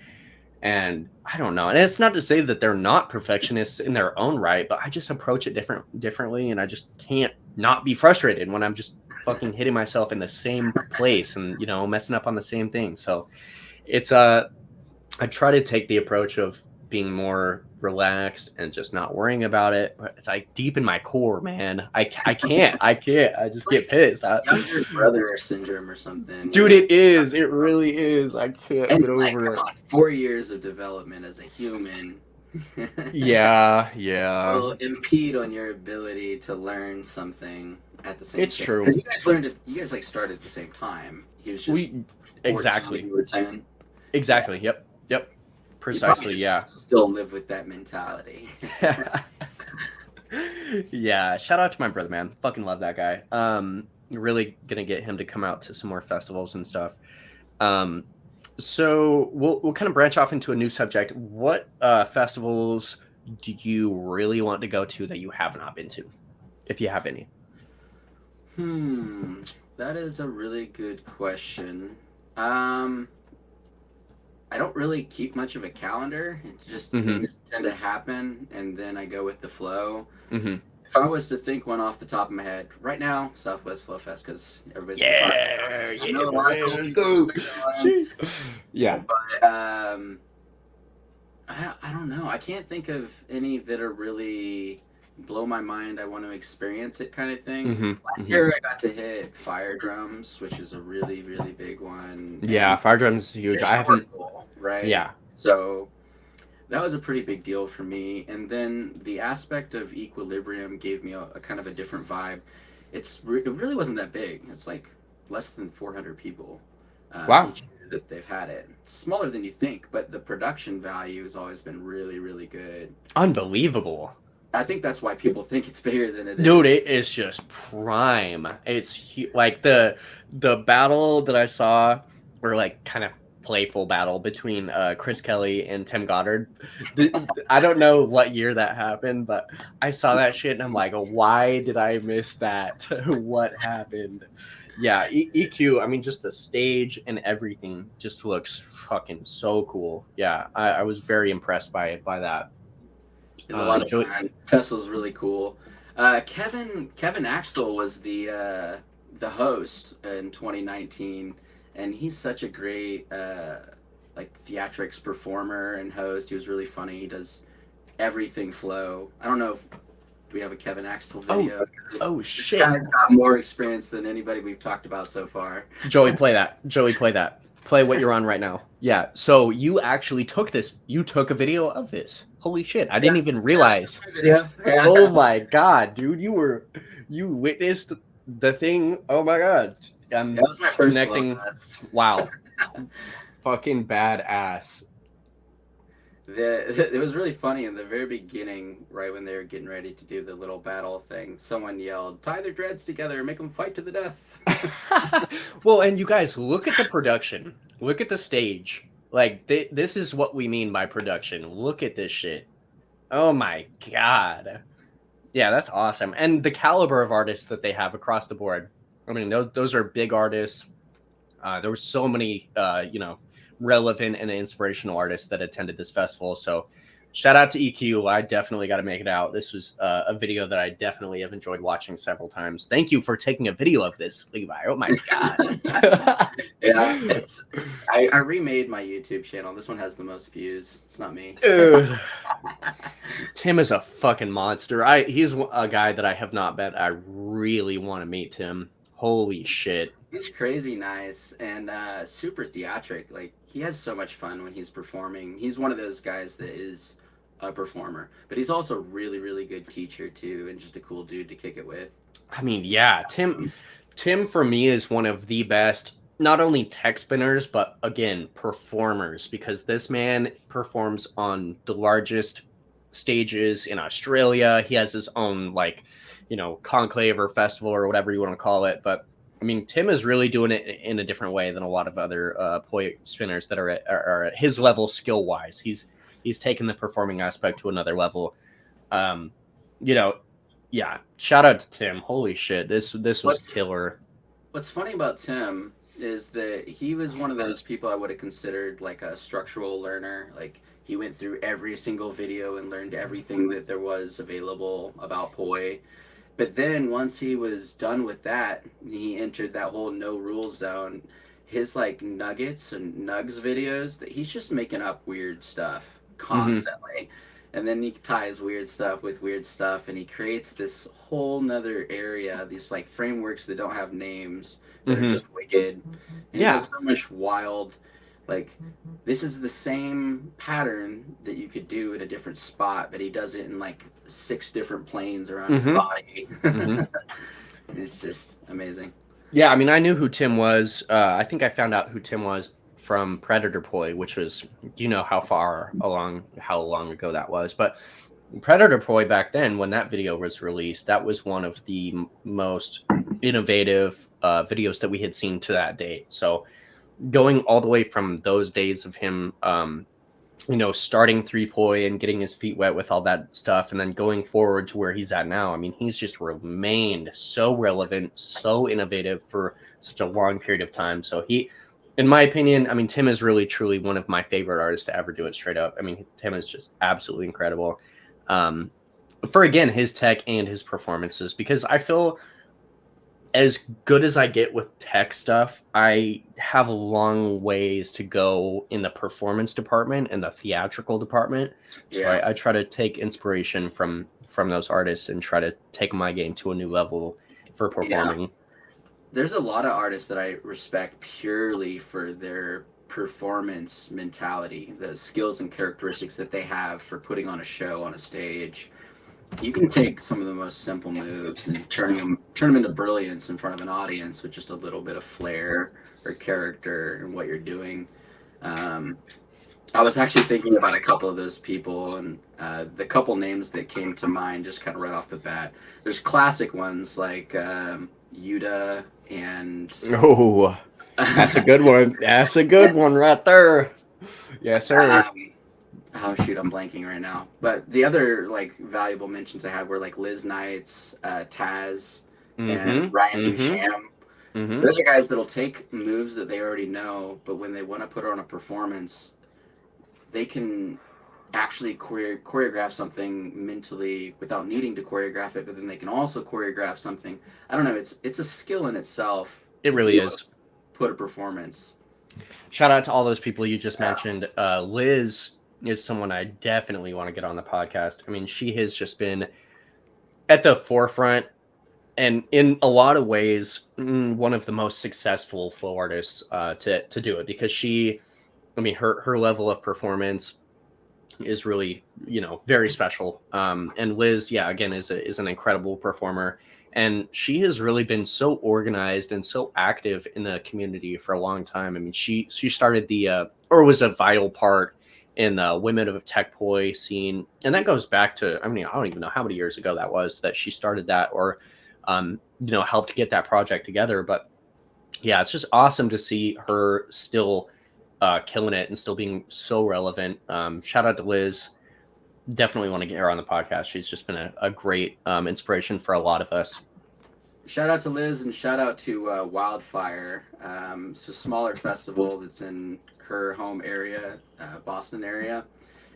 And I don't know. And it's not to say that they're not perfectionists in their own right, but I just approach it differently. And I just can't not be frustrated when I'm just fucking hitting myself in the same place and, messing up on the same thing. So it's, I try to take the approach of being more relaxed and just not worrying about it. But it's like deep in my core, man. I can't. I just get pissed. Younger brother syndrome or something. Dude, it is. It really is. I can't get over it. Come on, 4 years of development as a human. Yeah. Will impede on your ability to learn something at the same time. It's true. You guys learned it. You guys started at the same time. He was just 14, exactly. You were 10. Exactly. Yep. Precisely. Yeah. Still live with that mentality. Yeah, shout out to my brother, man. Fucking love that guy. Really gonna get him to come out to some more festivals and stuff. So we'll kind of branch off into a new subject. What festivals do you really want to go to that you have not been to, if you have any? That is a really good question. I don't really keep much of a calendar. It just things tend to happen, and then I go with the flow. Mm-hmm. If I was to think one off the top of my head, right now, Southwest Flow Fest, because everybody's I know a lot of cool people. Yeah. But I don't know. I can't think of any that are really blow my mind. I want to experience it kind of thing. Last year I got to hit Fire Drums, which is a really, really big one. Yeah, Fire Drums is huge. I haven't. Right? Yeah. So that was a pretty big deal for me. And then the aspect of Equilibrium gave me a kind of a different vibe. It really wasn't that big. It's like less than 400 people. Wow. Each year that they've had it. It's smaller than you think, but the production value has always been really, really good. Unbelievable. I think that's why people think it's bigger than it is. Dude, it is just prime. It's like the battle that I saw, or like kind of playful battle between Chris Kelly and Tim Goddard. I don't know what year that happened, but I saw that shit and I'm like, why did I miss that? What happened? Yeah, EQ, I mean, just the stage and everything just looks fucking so cool. Yeah, I was very impressed by that. There's a lot of fun. Tesla's really cool. Kevin Axtell was the host in 2019, and he's such a great like theatrics performer and host. He was really funny. He does everything flow. I don't know if we have a Kevin Axtell video. Shit! This guy's got more experience than anybody we've talked about so far. Joey, play that. Play what you're on right now. Yeah. So you actually took this. You took a video of this. Holy shit! I didn't even realize. Yeah. Oh my god, dude! You witnessed the thing. Oh my god! That was my first connecting. Wow. Fucking badass. It was really funny in the very beginning, right when they were getting ready to do the little battle thing. Someone yelled, "Tie their dreads together, make them fight to the death." Well, and you guys, look at the production. Look at the stage. Like, this is what we mean by production. Look at this shit. Oh my god. Yeah, that's awesome. And the caliber of artists that they have across the board. I mean, those are big artists. There were so many, relevant and inspirational artists that attended this festival. So shout out to EQ. I definitely got to make it out. This was a video that I definitely have enjoyed watching several times. Thank you for taking a video of this, Levi. Oh my god. Yeah, I remade my YouTube channel. This one has the most views. It's not me. Dude. Tim is a fucking monster. He's a guy that I have not met. I really want to meet Tim. Holy shit. He's crazy nice and super theatric. Like, he has so much fun when he's performing. He's one of those guys that is a performer, but he's also a really, really good teacher too, and just a cool dude to kick it with. I mean, yeah, Tim for me is one of the best, not only tech spinners, but again, performers, because this man performs on the largest stages in Australia. He has his own, like, conclave or festival or whatever you want to call it. But I mean, Tim is really doing it in a different way than a lot of other poi spinners that are at his level skill wise. He's taken the performing aspect to another level. Yeah. Shout out to Tim. Holy shit, this was killer. What's funny about Tim is that he was one of those people I would have considered like a structural learner. Like, he went through every single video and learned everything that there was available about poi. But then once he was done with that, he entered that whole no rules zone. His like nuggets and nugs videos, that he's just making up weird stuff constantly. And then he ties weird stuff with weird stuff, and he creates this whole nother area, these like frameworks that don't have names, that are just wicked. And he has so much wild, like, this is the same pattern that you could do in a different spot, but he does it in like 6 different planes around his body. It's just amazing. Yeah, I mean, I knew who Tim was. I think I found out who Tim was from Predator Poi, which was, how long ago that was. But Predator Poi back then, when that video was released, that was one of the most innovative videos that we had seen to that date. So going all the way from those days of him, starting 3 Poi and getting his feet wet with all that stuff, and then going forward to where he's at now. I mean, he's just remained so relevant, so innovative for such a long period of time. So he, in my opinion, I mean, Tim is really, truly one of my favorite artists to ever do it straight up. I mean, Tim is just absolutely incredible for, again, his tech and his performances, because I feel as good as I get with tech stuff, I have a long ways to go in the performance department and the theatrical department. So I try to take inspiration from those artists and try to take my game to a new level for performing. Yeah. There's a lot of artists that I respect purely for their performance mentality, the skills and characteristics that they have for putting on a show on a stage. You can take some of the most simple moves and turn them into brilliance in front of an audience with just a little bit of flair or character in what you're doing. I was actually thinking about a couple of those people, and the couple names that came to mind just kind of right off the bat. There's classic ones like Yuta and... Oh, that's a good one. That's a good one right there. Yes, sir. Oh shoot, I'm blanking right now. But the other like valuable mentions I had were like Liz Knights, Taz, and Ryan Dusham. Those are guys that'll take moves that they already know, but when they want to put on a performance, they can actually choreograph something mentally without needing to choreograph it. But then they can also choreograph something. I don't know. It's a skill in itself. It really is. Put a performance. Shout out to all those people you just mentioned. Liz is someone I definitely want to get on the podcast. I mean, she has just been at the forefront and in a lot of ways, one of the most successful flow artists to do it, because her level of performance is really, very special. And Liz, again, is an incredible performer. And she has really been so organized and so active in the community for a long time. I mean, she started was a vital part in the Women of Tech Poi scene. And that goes back to, I don't even know how many years ago that was that she started that, or, helped get that project together. But yeah, it's just awesome to see her still killing it and still being so relevant. Shout out to Liz. Definitely want to get her on the podcast. She's just been a great inspiration for a lot of us. Shout out to Liz, and shout out to Wildfire. It's a smaller festival that's in her home area, Boston area.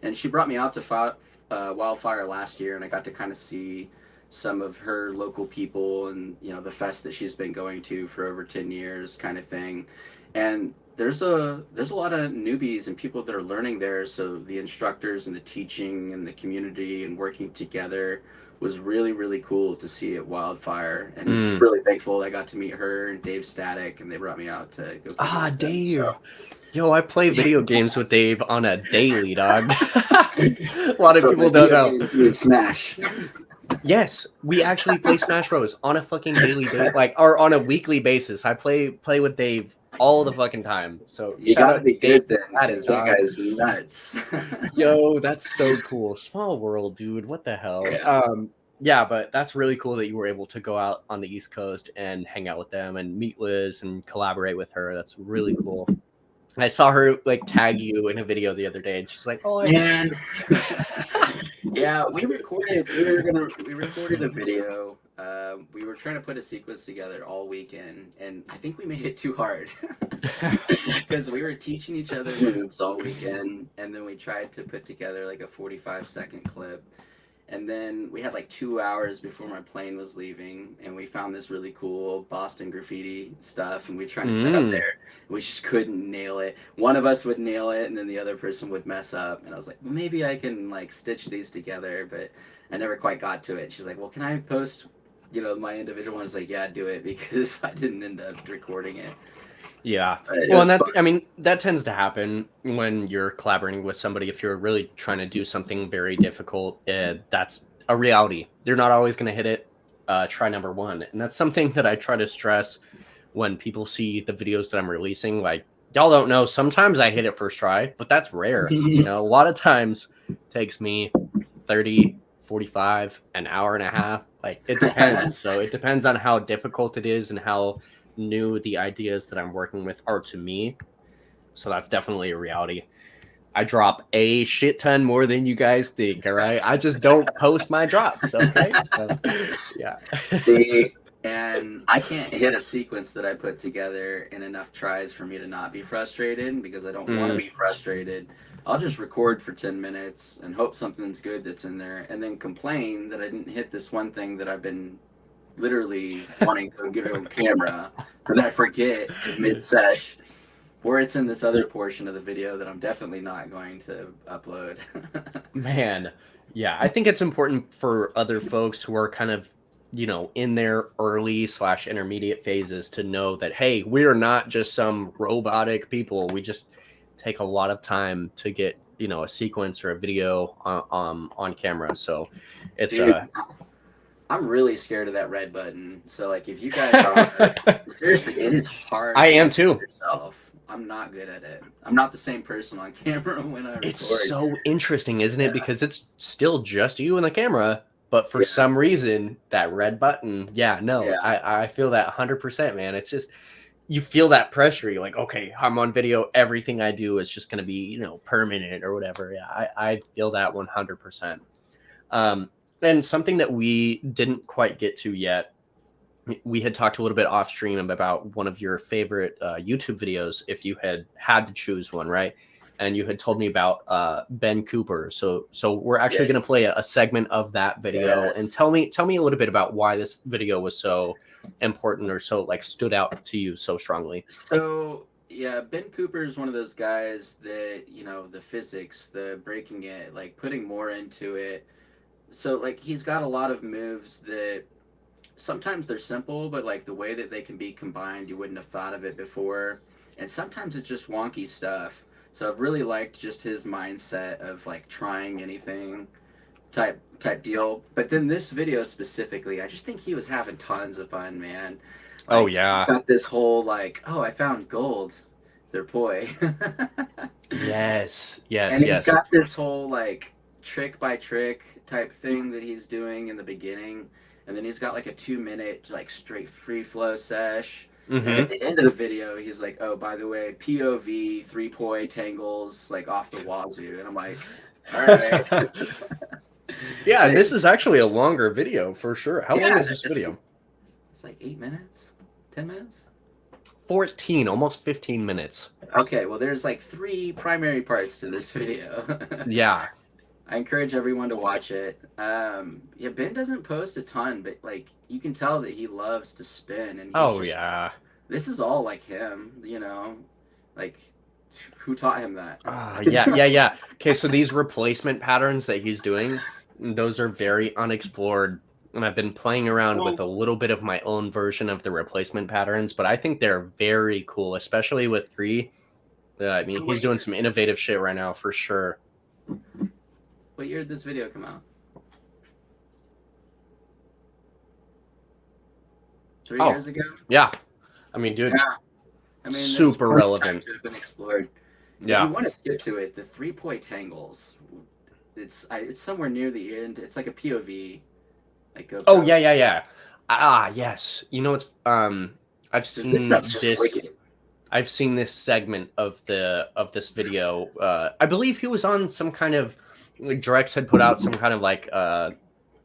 And she brought me out to Wildfire last year, and I got to kind of see some of her local people and, the fest that she's been going to for over 10 years kind of thing. And there's a lot of newbies and people that are learning there. So the instructors and the teaching and the community and working together was really, really cool to see at Wildfire. And I'm really thankful I got to meet her and Dave Static, and they brought me out to go. Dave. So. Yo, I play video games with Dave on a daily, dog. A lot of people don't know. Smash. Yes, we actually play Smash Bros. On a fucking daily day, or on a weekly basis. I play with Dave all the fucking time. So you gotta be good then. That guy's nuts. Yo, that's so cool. Small world, dude. What the hell? Yeah. But that's really cool that you were able to go out on the East Coast and hang out with them and meet Liz and collaborate with her. That's really cool. I saw her tag you in a video the other day, and she's like, "Oh man." Yeah, we recorded a video. We were trying to put a sequence together all weekend, and I think we made it too hard because we were teaching each other moves all weekend, and then we tried to put together a 45-second clip. And then we had 2 hours before my plane was leaving, and we found this really cool Boston graffiti stuff, and we tried to set up there. We just couldn't nail it. One of us would nail it, and then the other person would mess up. And I was like, well, maybe I can stitch these together, but I never quite got to it. She's like, well, can I post, my individual one? I was like, yeah, do it, because I didn't end up recording it. Yeah. Well, and that tends to happen when you're collaborating with somebody. If you're really trying to do something very difficult, that's a reality. You're not always going to hit it. Try number one. And that's something that I try to stress when people see the videos that I'm releasing. Y'all don't know, sometimes I hit it first try, but that's rare. A lot of times it takes me 30, 45, an hour and a half. Like, it depends. So it depends on how difficult it is and how new the ideas that I'm working with are to me. So that's definitely a reality. I drop a shit ton more than you guys think. All right. I just don't post my drops. Okay. So, yeah. See, and I can't hit a sequence that I put together in enough tries for me to not be frustrated because I don't want to be frustrated. I'll just record for 10 minutes and hope something's good that's in there and then complain that I didn't hit this one thing that I've been literally wanting to give it a camera, but then I forget mid-sesh, or it's in this other portion of the video that I'm definitely not going to upload. Man, yeah, I think it's important for other folks who are kind of, you know, in their early/intermediate phases to know that, hey, we're not just some robotic people. We just take a lot of time to get, you know, a sequence or a video on camera. So it's Dude, I'm really scared of that red button. So like, if you guys are seriously, it is hard. I am too. Yourself. I'm not good at it. I'm not the same person on camera when I record. It's so interesting, isn't it? Because it's still just you and the camera, but for some reason, that red button, I feel that 100%, man. It's just, you feel that pressure. You're like, okay, I'm on video. Everything I do is just going to be, you know, permanent or whatever. Yeah, I feel that 100%. And something that we didn't quite get to yet, we had talked a little bit off stream about one of your favorite YouTube videos, if you had to choose one, right? And you had told me about Ben Cooper. So we're actually going to play a segment of that video and tell me a little bit about why this video was so important or so like stood out to you so strongly. So yeah, Ben Cooper is one of those guys that, you know, the physics, the breaking it, like putting more into it. So like, he's got a lot of moves that sometimes they're simple, but like the way that they can be combined, you wouldn't have thought of it before. And sometimes it's just wonky stuff. So I've really liked just his mindset of like trying anything type deal. But then this video specifically, I just think he was having tons of fun, man. Like, he's got this whole like, oh, I found gold. They're poi. Yes. And he's got this whole like trick by trick type thing that he's doing in the beginning. And then he's got like a 2-minute like straight free flow sesh. And at the end of the video, he's like, oh, by the way, POV 3 poi tangles like off the wazoo. And I'm like, all right. Yeah, and this is actually a longer video for sure. How long is this video? It's like 8 minutes, 10 minutes. 14, almost 15 minutes. Okay, well, there's like 3 primary parts to this video. Yeah. I encourage everyone to watch it. Yeah, Ben doesn't post a ton, but like you can tell that he loves to spin. And this is all like him, you know. Like, who taught him that? Yeah. Okay, so these replacement patterns that he's doing, those are very unexplored. And I've been playing around with a little bit of my own version of the replacement patterns, but I think they're very cool, especially with 3. I mean, he's doing some innovative shit right now for sure. What year did this video come out? 3 years ago? Yeah. I mean, dude, super relevant. To have been explored. Yeah. If you want to skip to it, the 3 poi tangles, it's somewhere near the end. It's like a POV. Like yeah. Yes. You know, it's I've seen this. I've seen this segment of this video. I believe he was on some kind of, like, Drex had put out some kind of like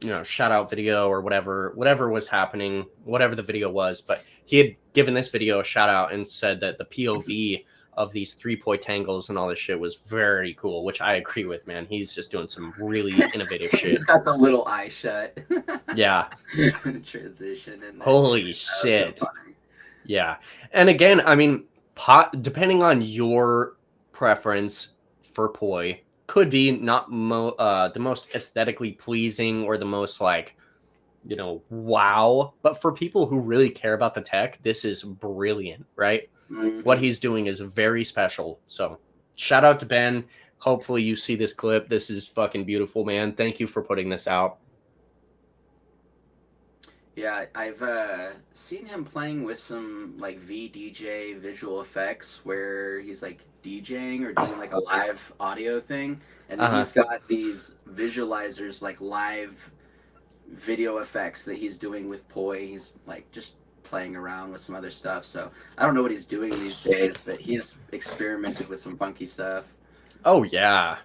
you know, shout out video or whatever was happening, whatever the video was, but he had given this video a shout out and said that the POV of these 3 poi tangles and all this shit was very cool, which I agree with, man. He's just doing some really innovative shit. He's got the little eye shut. Yeah. Transition in there. Holy shit. So yeah. And again, I mean, depending on your preference for poi, could be not the most aesthetically pleasing or the most, like, you know, wow. But for people who really care about the tech, this is brilliant, right? Mm-hmm. What he's doing is very special. So shout out to Ben. Hopefully you see this clip. This is fucking beautiful, man. Thank you for putting this out. Yeah, I've seen him playing with some like VDJ visual effects where he's like DJing or doing like a live audio thing, and then Uh-huh. he's got these visualizers like live video effects that he's doing with Poi. He's like just playing around with some other stuff. So I don't know what he's doing these days, but he's experimented with some funky stuff. Oh yeah.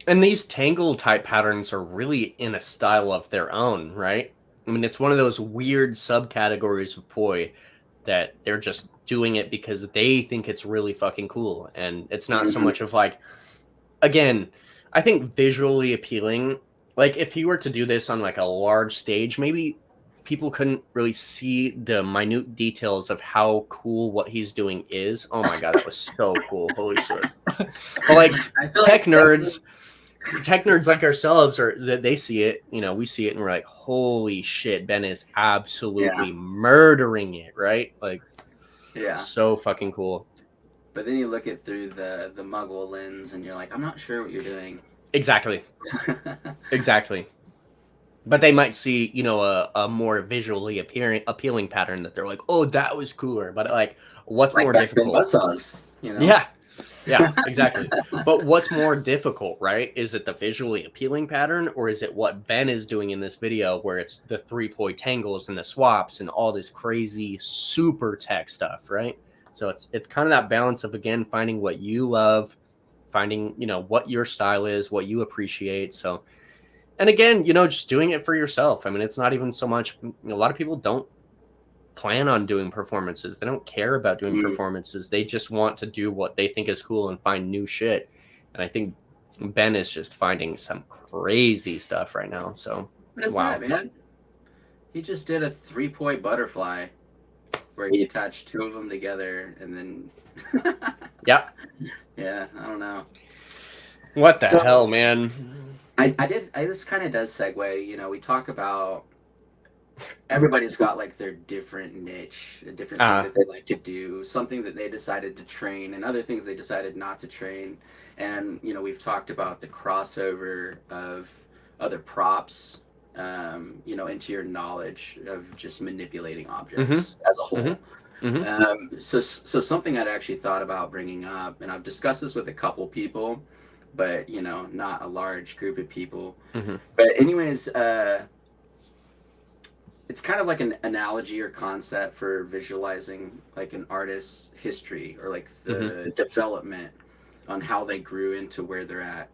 And these tangle type patterns are really in a style of their own, right? I mean, it's one of those weird subcategories of poi that they're just doing it because they think it's really fucking cool. And it's not so Mm-hmm. much of like, again, I think visually appealing, like if he were to do this on like a large stage, maybe people couldn't really see the minute details of how cool what he's doing is. Oh my god, that was so cool. Holy shit. But like I feel tech like nerds tech nerds like ourselves are that they see it, we see it and we're like, holy shit, Ben is yeah, absolutely murdering it, right? Like, yeah. so fucking cool. But then you look at through the Muggle lens, and you're like, I'm not sure what you're doing. Exactly. Exactly. But they might see, a more visually appealing pattern that they're like, oh, that was cooler. But like, what's Like more back then, difficult? buzzsaws, you know. Yeah. Yeah, exactly. But what's more difficult, right? Is it the visually appealing pattern, or is it what Ben is doing in this video where it's the 3-point tangles and the swaps and all this crazy super tech stuff, right? So it's kind of that balance of, again, finding what you love, finding, what your style is, what you appreciate. So, and again, just doing it for yourself. I mean, it's not even so much, a lot of people don't plan on doing performances. They don't care about doing Mm. performances. They just want to do what they think is cool and find new shit. And I think Ben is just finding some crazy stuff right now. So, What is that, wow. man? He just did a 3-point butterfly where he attached two of them together, and then Yep. yeah, I don't know. What the So hell, man? this kind of does segue. We talk about everybody's got like their different niche, a different thing Uh, that they like to do, something that they decided to train, and other things they decided not to train. And we've talked about the crossover of other props, into your knowledge of just manipulating mm-hmm, objects as a mm-hmm, whole. mm-hmm, So something I'd actually thought about bringing up, and I've discussed this with a couple people, but not a large group of people. mm-hmm, But anyways, it's kind of like an analogy or concept for visualizing like an artist's history or like mm-hmm. the development on how they grew into where they're at.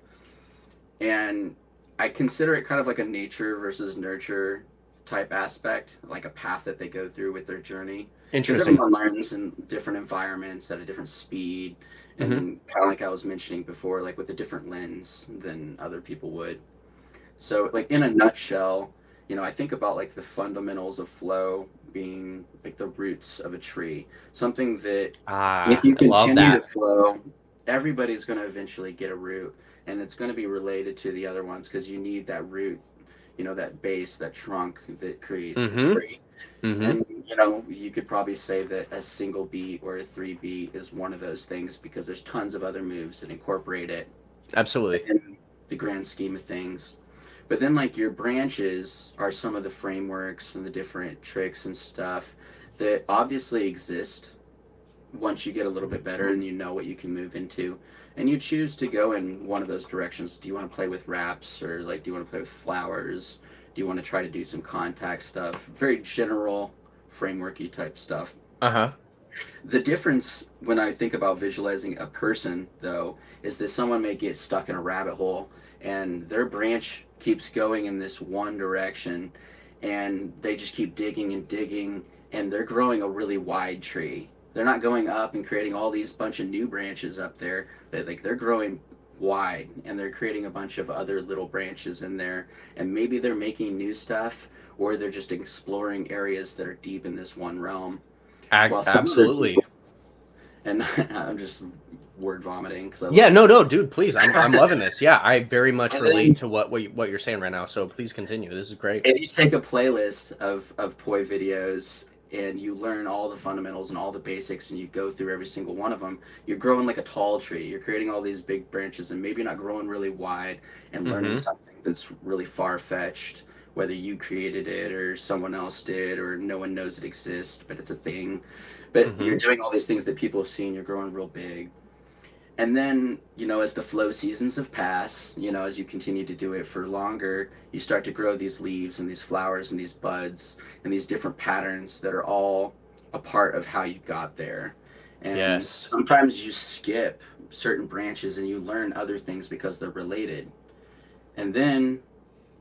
And I consider it kind of like a nature versus nurture type aspect, like a path that they go through with their journey. Because Interesting. everyone learns in different environments at a different speed, Mm-hmm, and kind of like I was mentioning before, like with a different lens than other people would. So, like in a nutshell, I think about like the fundamentals of flow being like the roots of a tree. Something that if you I love continue to that. flow, everybody's going to eventually get a root, and it's going to be related to the other ones because you need that root, that base, that trunk that creates the Mm-hmm, tree. mm-hmm. And you could probably say that a single beat or a 3 beat is one of those things because there's tons of other moves that incorporate it Absolutely. in the grand scheme of things. But then, like, your branches are some of the frameworks and the different tricks and stuff that obviously exist once you get a little bit better and you know what you can move into. And you choose to go in one of those directions. Do you want to play with wraps, or like, do you want to play with flowers? Do you want to try to do some contact stuff? Very general, frameworky type stuff. Uh-huh. The difference when I think about visualizing a person, though, is that someone may get stuck in a rabbit hole and their branch keeps going in this one direction and they just keep digging and digging and they're growing a really wide tree. They're not going up and creating all these bunch of new branches up there. They're growing wide and they're creating a bunch of other little branches in there, and maybe they're making new stuff or they're just exploring areas that are deep in this one realm, while some other Absolutely. people, and I'm just word vomiting because I Yeah, love no, this. no, dude, please. I'm loving this. Yeah, I very much And relate then to what you're saying right now. So please continue. This is great. if you take a playlist of poi videos and you learn all the fundamentals and all the basics and you go through every single one of them, you're growing like a tall tree. You're creating all these big branches and maybe you're not growing really wide and learning Mm-hmm. something that's really far fetched whether you created it or someone else did or no one knows it exists, but it's a thing. But you're doing all these things that people have seen, you're growing real big. And then, as the flow seasons have passed, as you continue to do it for longer, you start to grow these leaves and these flowers and these buds and these different patterns that are all a part of how you got there. And Yes. sometimes you skip certain branches and you learn other things because they're related. And then,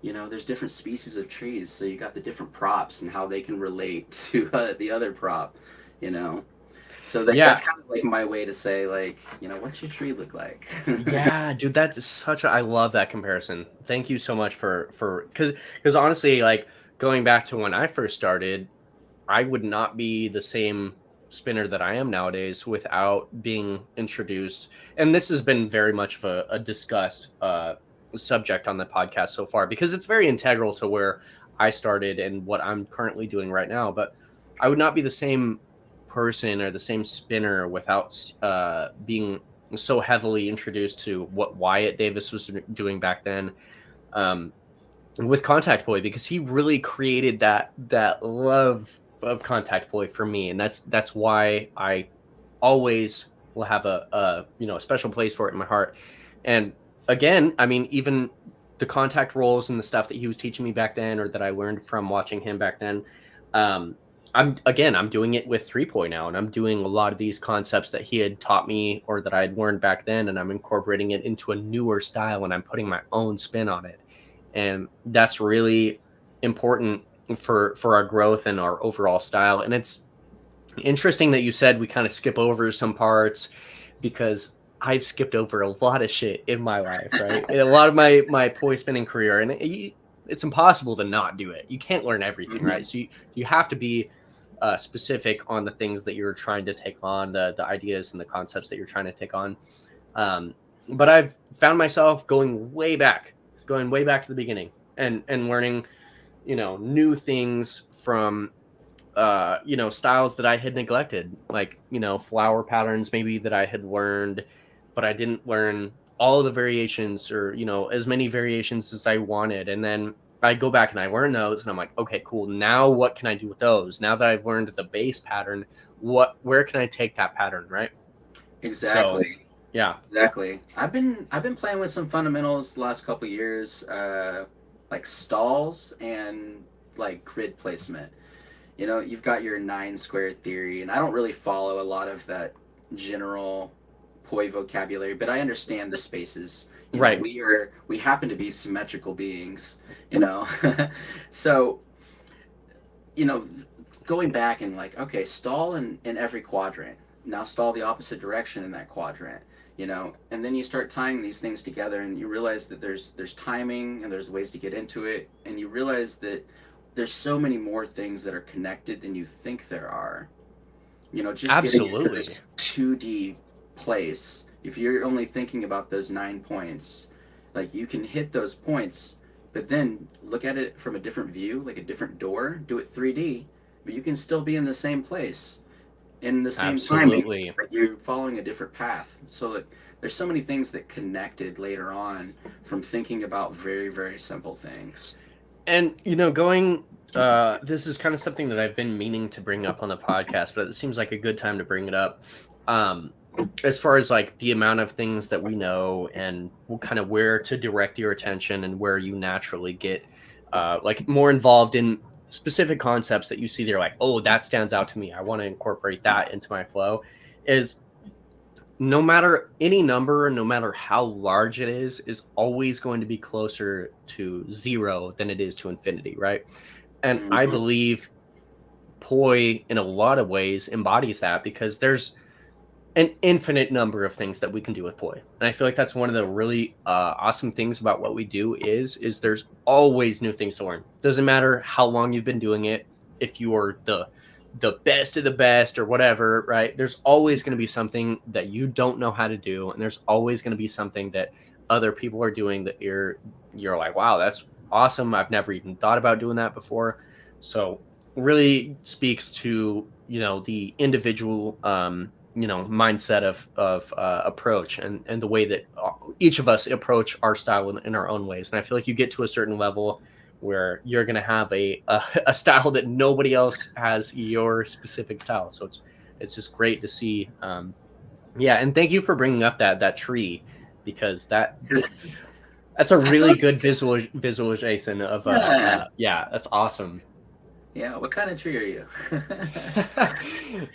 there's different species of trees. So you got the different props and how they can relate to the other prop, So that's kind of like my way to say, like, what's your tree look like? Yeah, dude, that's I love that comparison. Thank you so much because honestly, like going back to when I first started, I would not be the same spinner that I am nowadays without being introduced. And this has been very much of a discussed subject on the podcast so far because it's very integral to where I started and what I'm currently doing right now. But I would not be the same person or the same spinner without being so heavily introduced to what Wyatt Davis was doing back then with Contact Boy, because he really created that love of Contact Boy for me, and that's why I always will have a special place for it in my heart. And again, I mean, even the contact rolls and the stuff that he was teaching me back then, or that I learned from watching him back then, I'm doing it with 3-Poi now, and I'm doing a lot of these concepts that he had taught me or that I had learned back then, and I'm incorporating it into a newer style, and I'm putting my own spin on it. And that's really important for our growth and our overall style. And it's interesting that you said we kind of skip over some parts, because I've skipped over a lot of shit in my life, right? In a lot of my poi spinning career, and it's impossible to not do it. You can't learn everything, right? So you have to be specific on the things that you're trying to take on, the ideas and the concepts that you're trying to take on. But I've found myself going way back to the beginning and learning, new things from, styles that I had neglected, like, flower patterns maybe that I had learned, but I didn't learn all of the variations or, as many variations as I wanted. And then I go back and I learn those and I'm like, okay, cool. Now what can I do with those? Now that I've learned the base pattern, where can I take that pattern? Right. Exactly. So, yeah, exactly. I've been playing with some fundamentals the last couple of years, like stalls and like grid placement. You've got your 9 square theory, and I don't really follow a lot of that general poi vocabulary, but I understand the spaces. Right. We happen to be symmetrical beings, So, going back and like, okay, stall in every quadrant. Now stall the opposite direction in that quadrant. And then you start tying these things together, and you realize that there's timing and there's ways to get into it, and you realize that there's so many more things that are connected than you think there are. Just absolutely getting into this 2D place. If you're only thinking about those 9 points, like you can hit those points, but then look at it from a different view, like a different door, do it 3D, but you can still be in the same place in the same timing, but you're following a different path. So like, there's so many things that connected later on from thinking about very, very simple things. And, this is kind of something that I've been meaning to bring up on the podcast, but it seems like a good time to bring it up. As far as like the amount of things that we know and kind of where to direct your attention and where you naturally get like more involved in specific concepts that you see there, like, oh, that stands out to me, I want to incorporate that into my flow, is no matter any number, no matter how large it is always going to be closer to 0 than it is to infinity, right? And I believe poi in a lot of ways embodies that, because there's an infinite number of things that we can do with poi. And I feel like that's one of the really awesome things about what we do is there's always new things to learn. Doesn't matter how long you've been doing it, if you are the best of the best or whatever, right? There's always going to be something that you don't know how to do, and there's always going to be something that other people are doing that you're like, wow, that's awesome, I've never even thought about doing that before. So really speaks to the individual mindset of approach and the way that each of us approach our style in our own ways. And I feel like you get to a certain level where you're going to have a style that nobody else has your specific style. So it's just great to see. Yeah, and thank you for bringing up that tree, because that's a I feel really like, good visualization of yeah, yeah, that's awesome. yeah. What kind of tree are you?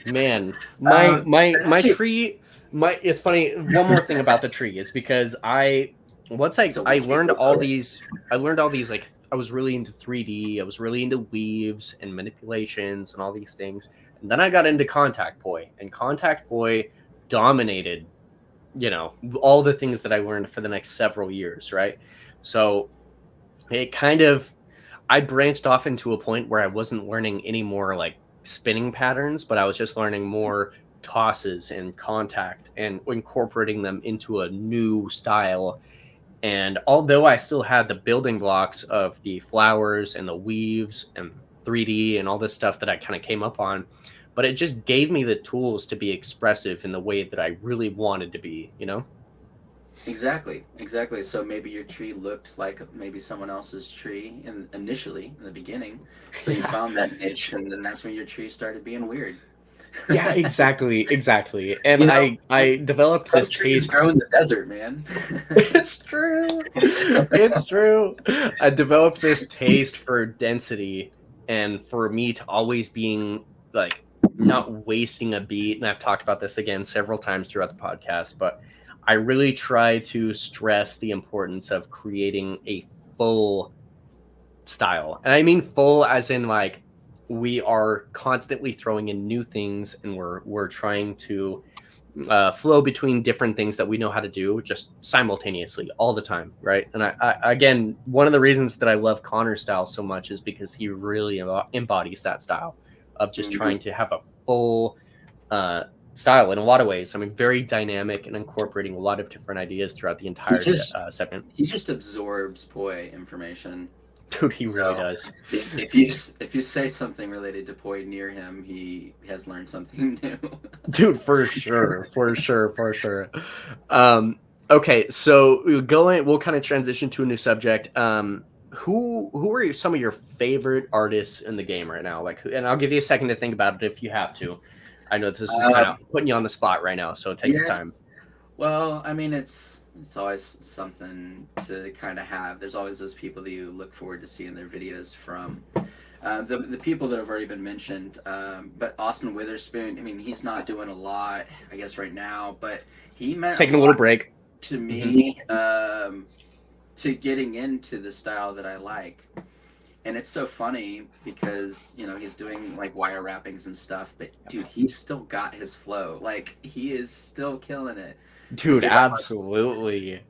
Man, my Actually, tree, it's funny. One more thing about the tree is because once it's a I wispy learned blue all color. these, like I was really into 3D, I was really into weaves and manipulations and all these things. And then I got into Contact Boy, and Contact Boy dominated, all the things that I learned for the next several years, right? So it kind of, I branched off into a point where I wasn't learning any more like spinning patterns, but I was just learning more tosses and contact and incorporating them into a new style. And although I still had the building blocks of the flowers and the weaves and 3D and all this stuff that I kind of came up on, but it just gave me the tools to be expressive in the way that I really wanted to be, Exactly, exactly. So maybe your tree looked like maybe someone else's tree initially in the beginning. So you Yeah. found that niche, and then that's when your tree started being weird. Yeah, exactly. And You know, I developed some this trees taste. grow in the desert, man. It's true. It's true. I developed this taste for density and for me to always being like not wasting a beat. And I've talked about this again several times throughout the podcast, but I really try to stress the importance of creating a full style. And I mean full as in like we are constantly throwing in new things, and we're trying to flow between different things that we know how to do just simultaneously all the time, right? And I again, one of the reasons that I love Connor's style so much is because he really embodies that style of just Mhm. trying to have a full uh, style in a lot of ways. I mean, very dynamic and incorporating a lot of different ideas throughout the He entire just segment. he just absorbs poi information. Dude, he really So does. if you say something related to poi near him, he has learned something new. Dude, for sure. Um, okay, so we'll kind of transition to a new subject. Who are some of your favorite artists in the game right now? Like, and I'll give you a second to think about it if you have to. I know this is kind of Um, putting you on the spot right now, so take your yeah. time. Well, I mean, it's always something to kind of have. There's always those people that you look forward to seeing their videos from. The people that have already been mentioned, but Austin Witherspoon. I mean, he's not doing a lot, I guess, right now, but he meant a Taking a little lot break. to Hmm. me, to getting into the style that I like. And it's so funny because he's doing like wire wrappings and stuff, but dude, he's still got his flow. Like he is still killing it. And Dude, you got absolutely.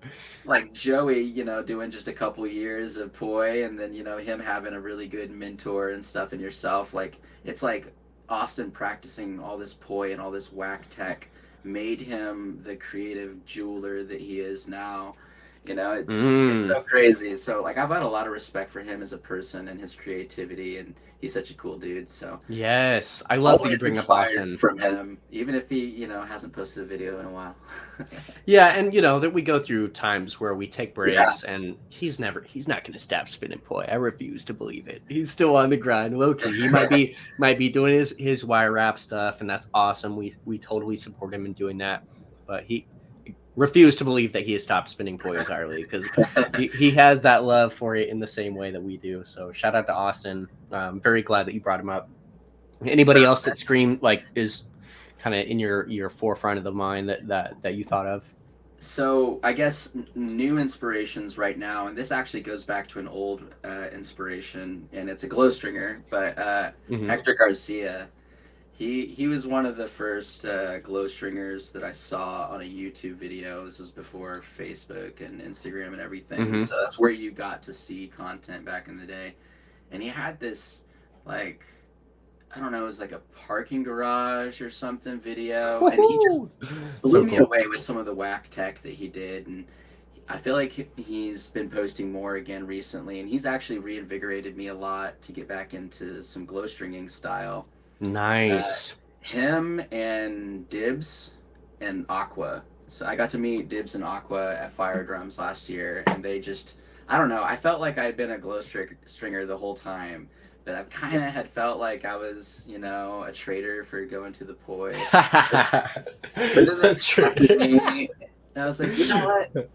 like Joey, doing just a couple years of poi, and then him having a really good mentor and stuff in yourself. Like it's like Austin practicing all this poi and all this whack tech made him the creative jeweler that he is now. It's Mm. so crazy. So like I've had a lot of respect for him as a person and his creativity, and he's such a cool dude. So Yes, I love that you always bring up inspired Austin. from him, even if he hasn't posted a video in a while. Yeah, and that we go through times where we take Yeah. breaks, and he's not going to stop spinning poi. I refuse to believe it. He's still on the grind, low key. He might be doing his wire wrap stuff, and that's awesome. We totally support him in doing that, but he refused to believe that he has stopped spinning poi entirely, because he has that love for it in the same way that we do. So shout out to Austin. I'm very glad that you brought him up. So Anybody else that that's screamed like is kind of in your forefront of the mind that you thought of? So I guess new inspirations right now, and this actually goes back to an old inspiration, and it's a glow stringer. But Hmm. Hector Garcia, he was one of the first glow stringers that I saw on a YouTube video. This was before Facebook and Instagram and everything, Hmm. so that's where you got to see content back in the day. And he had this like I don't know, it was like a parking garage or something video, and he just blew So me cool. away with some of the whack tech that he did. And I feel like he's been posting more again recently, and he's actually reinvigorated me a lot to get back into some glow stringing style. uh, Nice. Him and Dibs and Aqua. So I got to meet Dibs and Aqua at Fire Drums last year, and I don't know. I felt like I had been a stringer the whole time, but I kind of had felt like I was, a traitor for going to the poi. But then they That's right. accepted me, and I was like, you know what?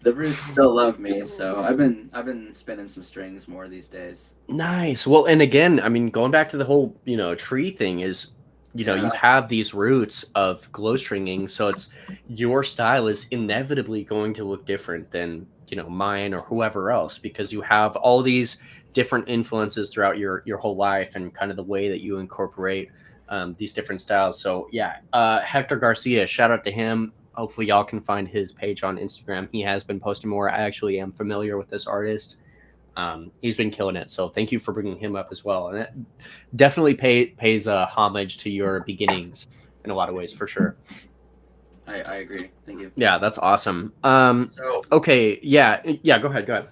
The roots still love me, so I've been spinning some strings more these days. Nice. Well, and again, I mean, going back to the whole, tree thing is, you Yeah, have these roots of glow stringing, so it's your style is inevitably going to look different than, mine or whoever else because you have all these different influences throughout your whole life and kind of the way that you incorporate these different styles. So yeah, Hector Garcia, shout out to him. Hopefully y'all can find his page on Instagram. He has been posting more. I actually am familiar with this artist. He's been killing it. So thank you for bringing him up as well. And it definitely pays homage to your beginnings in a lot of ways, for sure. I agree. Thank you. Yeah, that's awesome. So Okay. Yeah. Yeah. Go ahead. Go ahead.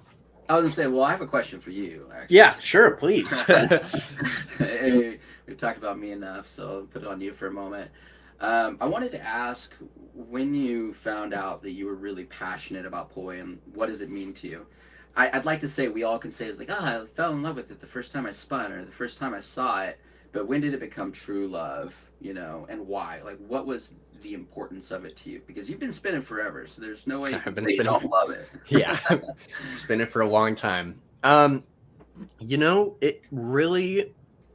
I was gonna say, well, I have a question for you, actually. Yeah, sure. Please. Hey, we've talked about me enough, so I'll put it on you for a moment. I wanted to ask when you found out that you were really passionate about poi and what does it mean to you? I'd like to say we all can say it's like, I fell in love with it the first time I spun or the first time I saw it, but when did it become true love, and why? Like, what was the importance of it to you? Because you've been spinning forever, so there's no way you I've can been say you spinning. don't love it. Yeah. Spin it for a long time.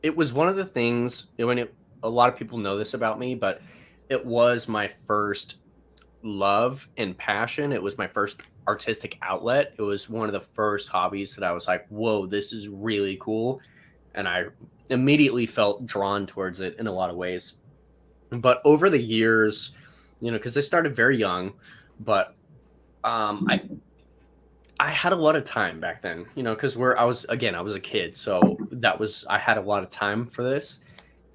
It was one of the things a lot of people know this about me, but it was my first love and passion. It was my first artistic outlet. It was one of the first hobbies that I was like, whoa, this is really cool. And I immediately felt drawn towards it in a lot of ways. But over the years, because I started very young, but I had a lot of time back then, because I was a kid, so I had a lot of time for this,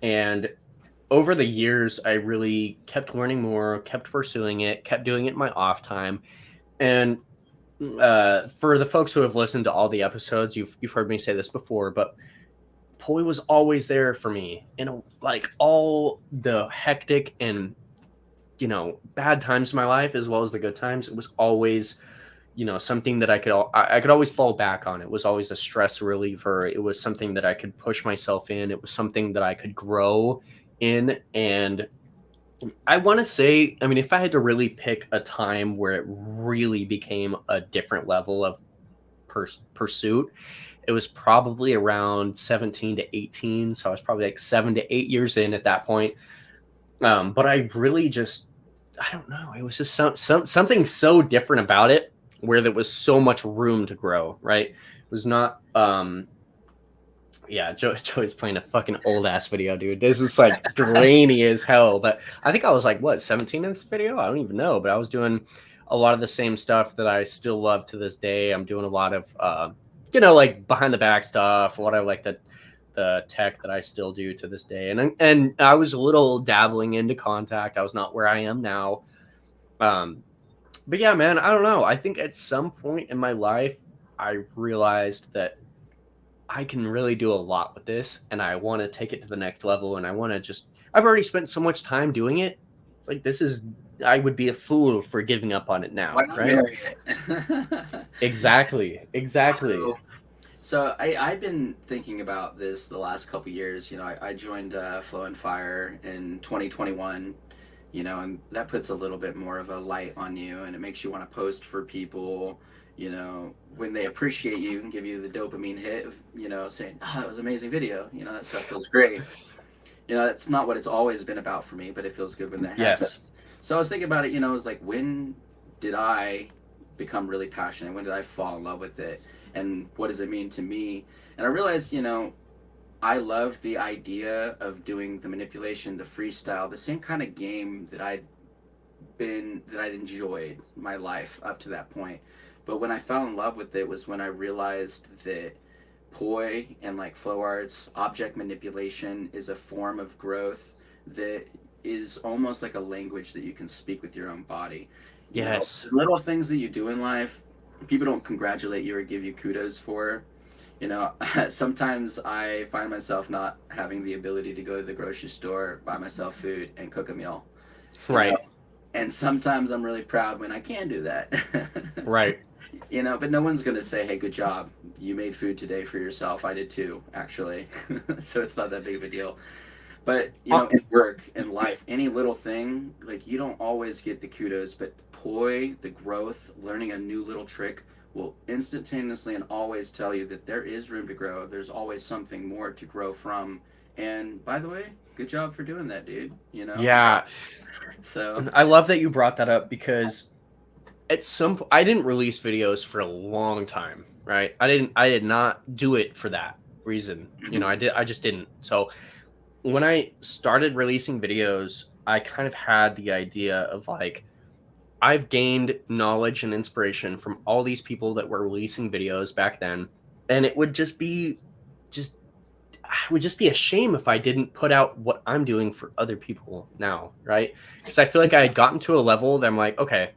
and over the years, I really kept learning more, kept pursuing it, kept doing it in my off time, and for the folks who have listened to all the episodes, you've heard me say this before, but poi was always there for me in like all the hectic and bad times in my life as well as the good times. It was always something that I could always fall back on. It was always a stress reliever. It was something that I could push myself in. It was something that I could grow in. And I want to say, I mean, if I had to really pick a time where it really became a different level of pursuit, it was probably around 17 to 18. So I was probably like 7 to 8 years in at that point. But I really just, I don't know. It was just something so different about it where there was so much room to grow, right? It was not, yeah, Joey's playing a fucking old ass video, dude. This is like grainy as hell. But I think I was like, what, 17 in this video? I don't even know. But I was doing a lot of the same stuff that I still love to this day. I'm doing a lot of, like behind the back stuff, what I like the tech that I still do to this day. And I was a little dabbling into contact. I was not where I am now. But yeah, man, I don't know. I think at some point in my life, I realized that I can really do a lot with this and I want to take it to the next level. And I've already spent so much time doing it. It's like, I would be a fool for giving up on it now. Why not Right? marry it? Exactly. So I've been thinking about this the last couple years. I joined Flow and Fire in 2021. And that puts a little bit more of a light on you, and it makes you want to post for people. When they appreciate you and give you the dopamine hit of saying, "Oh, that was an amazing video." That stuff feels great. That's not what it's always been about for me, but it feels good when that happens. Yes. So I was thinking about it. I was like, when did I become really passionate? When did I fall in love with it? And what does it mean to me? And I realized, I love the idea of doing the manipulation, the freestyle, the same kind of game that I'd enjoyed my life up to that point. But when I fell in love with it was when I realized that poi and like flow arts, object manipulation is a form of growth that is almost like a language that you can speak with your own body. Yes. Little things that you do in life, people don't congratulate you or give you kudos for. Sometimes I find myself not having the ability to go to the grocery store, buy myself food, and cook a meal. Right. And sometimes I'm really proud when I can do that. Right. You know, but no one's going to say, hey, good job. You made food today for yourself. I did too, actually. So it's not that big of a deal. But, you know, in work, in life, any little thing, like you don't always get the kudos, but poi, the growth, learning a new little trick will instantaneously and always tell you that there is room to grow. There's always something more to grow from. And by the way, good job for doing that, dude. You know? Yeah. So I love that you brought that up because I didn't release videos for a long time, right? I did not do it for that reason. You know, I just didn't. So when I started releasing videos, I kind of had the idea of like, I've gained knowledge and inspiration from all these people that were releasing videos back then. And it would just be a shame if I didn't put out what I'm doing for other people now, right? Because I feel like I had gotten to a level that I'm like, okay,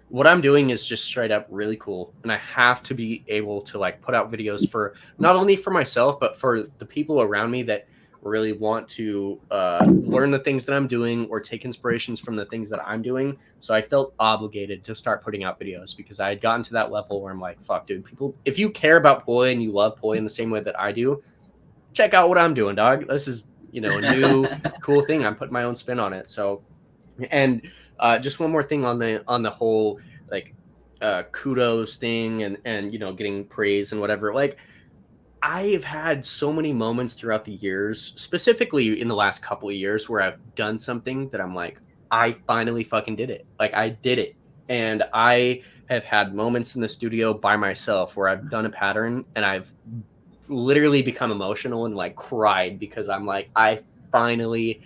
what I'm doing is just straight up really cool, and I have to be able to like put out videos for not only for myself but for the people around me that really want to learn the things that I'm doing or take inspirations from the things that I'm doing. So I felt obligated to start putting out videos because I had gotten to that level where I'm like, fuck, dude, people, if you care about poi and you love poi in the same way that I do, check out what I'm doing, dog. This is, you know, a new cool thing. I'm putting my own spin on it. So, and just one more thing on the whole like kudos thing and you know, getting praise and whatever. Like, I've had so many moments throughout the years, specifically in the last couple of years, where I've done something that I'm like, I finally fucking did it. Like, I did it. And I have had moments in the studio by myself where I've done a pattern and I've literally become emotional and like cried because I'm like, I finally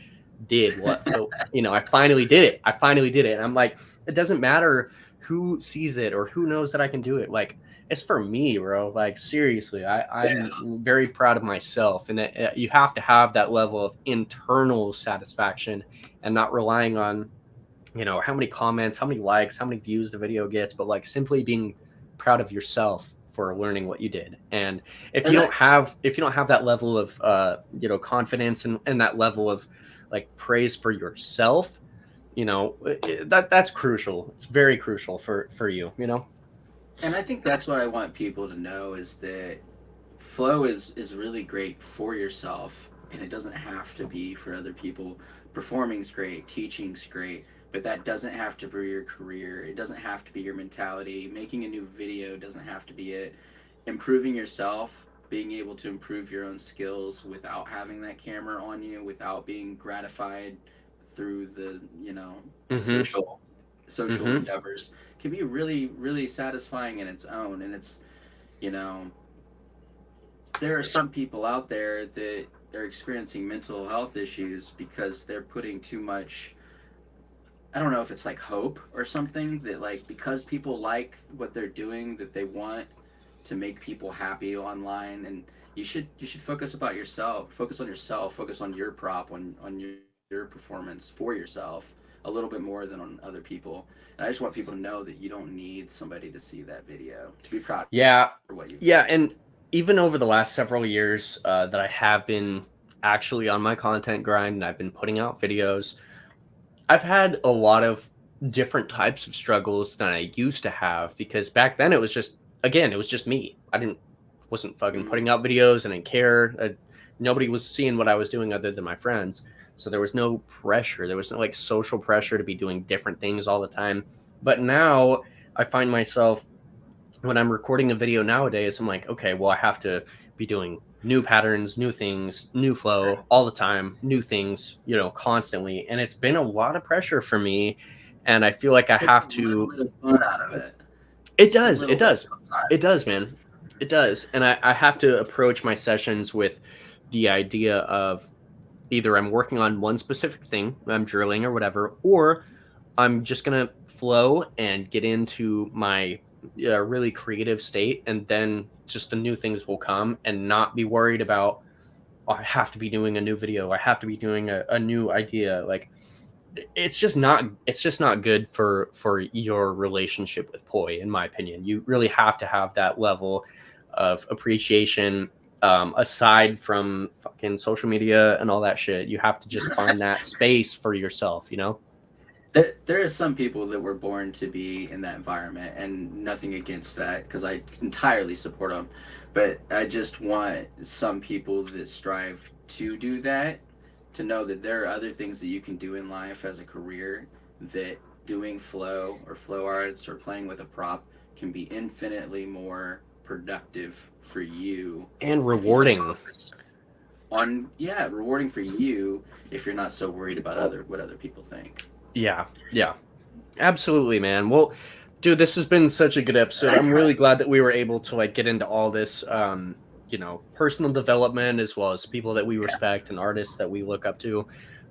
did what, you know, I finally did it. I finally did it. And I'm like, it doesn't matter who sees it or who knows that I can do it. Like, it's for me, bro. Like, seriously, I'm very proud of myself. And you have to have that level of internal satisfaction and not relying on, you know, how many comments, how many likes, how many views the video gets, but like simply being proud of yourself for learning what you did. And if you don't have that level of you know, confidence and that level of like praise for yourself, you know, that's crucial. It's very crucial for you, you know. And I think that's what I want people to know is that flow is really great for yourself, and it doesn't have to be for other people. Performing's great, teaching's great, but that doesn't have to be your career. It doesn't have to be your mentality. Making a new video doesn't have to be it. Improving yourself, being able to improve your own skills without having that camera on you, without being gratified through the, you know, social endeavors, can be really, really satisfying in its own. And it's, you know, there are some people out there that are experiencing mental health issues because they're putting too much, I don't know if it's like hope or something, that like because people like what they're doing, that they want to make people happy online. And you should focus on yourself, focus on your prop, on your performance for yourself a little bit more than on other people. And I just want people to know that you don't need somebody to see that video to be proud of what you've done. And even over the last several years that I have been actually on my content grind and I've been putting out videos, I've had a lot of different types of struggles than I used to have, because back then it was just me. Wasn't fucking putting out videos. I didn't care. Nobody was seeing what I was doing other than my friends. So there was no pressure. There was no like social pressure to be doing different things all the time. But now I find myself, when I'm recording a video nowadays, I'm like, okay, well, I have to be doing new patterns, new things, new flow all the time, new things, you know, constantly. And it's been a lot of pressure for me. And I feel like I have to. A little bit of fun out of it. It does, man. It does. And I have to approach my sessions with the idea of either I'm working on one specific thing, I'm drilling or whatever, or I'm just going to flow and get into my really creative state. And then just the new things will come, and not be worried about, oh, I have to be doing a new video. I have to be doing a new idea. Like, it's just not good for your relationship with poi, in my opinion. You really have to have that level of appreciation, aside from fucking social media and all that shit. You have to just find that space for yourself, you know? There are some people that were born to be in that environment, and nothing against that because I entirely support them. But I just want some people that strive to do that to know that there are other things that you can do in life as a career, that doing flow or flow arts or playing with a prop can be infinitely more productive for you And if you just rewarding. focus on, yeah, rewarding for you if you're not so worried about what other people think. Yeah, yeah, absolutely, man. Well, dude, this has been such a good episode. I'm really glad that we were able to like get into all this, personal development as well as people that we respect and artists that we look up to.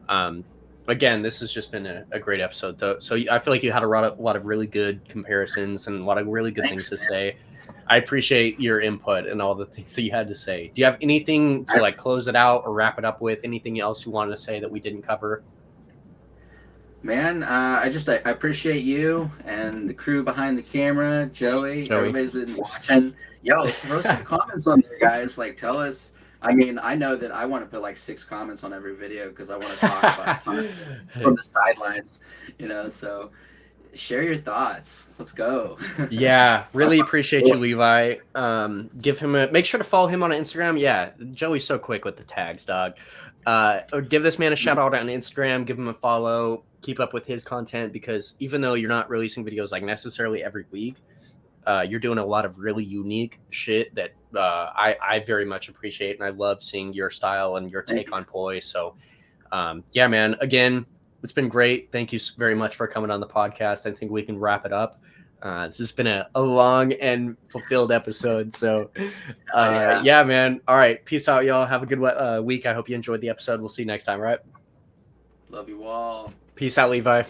Um, Again, this has just been a great episode. So I feel like you had a lot of really good comparisons and a lot of really good things Thanks, to man. say. I appreciate your input and all the things that you had to say. Do you have anything to like close it out or wrap it up with? Anything else you wanted to say that we didn't cover? Man, I appreciate you and the crew behind the camera, Joey. Joey. Everybody's been watching. Yo, throw some comments on there, guys. Like, tell us. I mean, I know that I want to put like 6 comments on every video because I want to talk about time from the sidelines. So share your thoughts. Let's go. Yeah, So, really appreciate you, Levi. Make sure to follow him on Instagram. Yeah, Joey's so quick with the tags, dog. Or give this man a shout out on Instagram. Give him a follow. Keep up with his content because even though you're not releasing videos like necessarily every week, you're doing a lot of really unique shit that I very much appreciate, and I love seeing your style and your thank take you. on Poi. So, yeah, man. Again, it's been great. Thank you very much for coming on the podcast. I think we can wrap it up. This has been a long and fulfilled episode. So, yeah, man. All right. Peace out, y'all. Have a good week. I hope you enjoyed the episode. We'll see you next time, all right? Love you all. Peace out, Levi.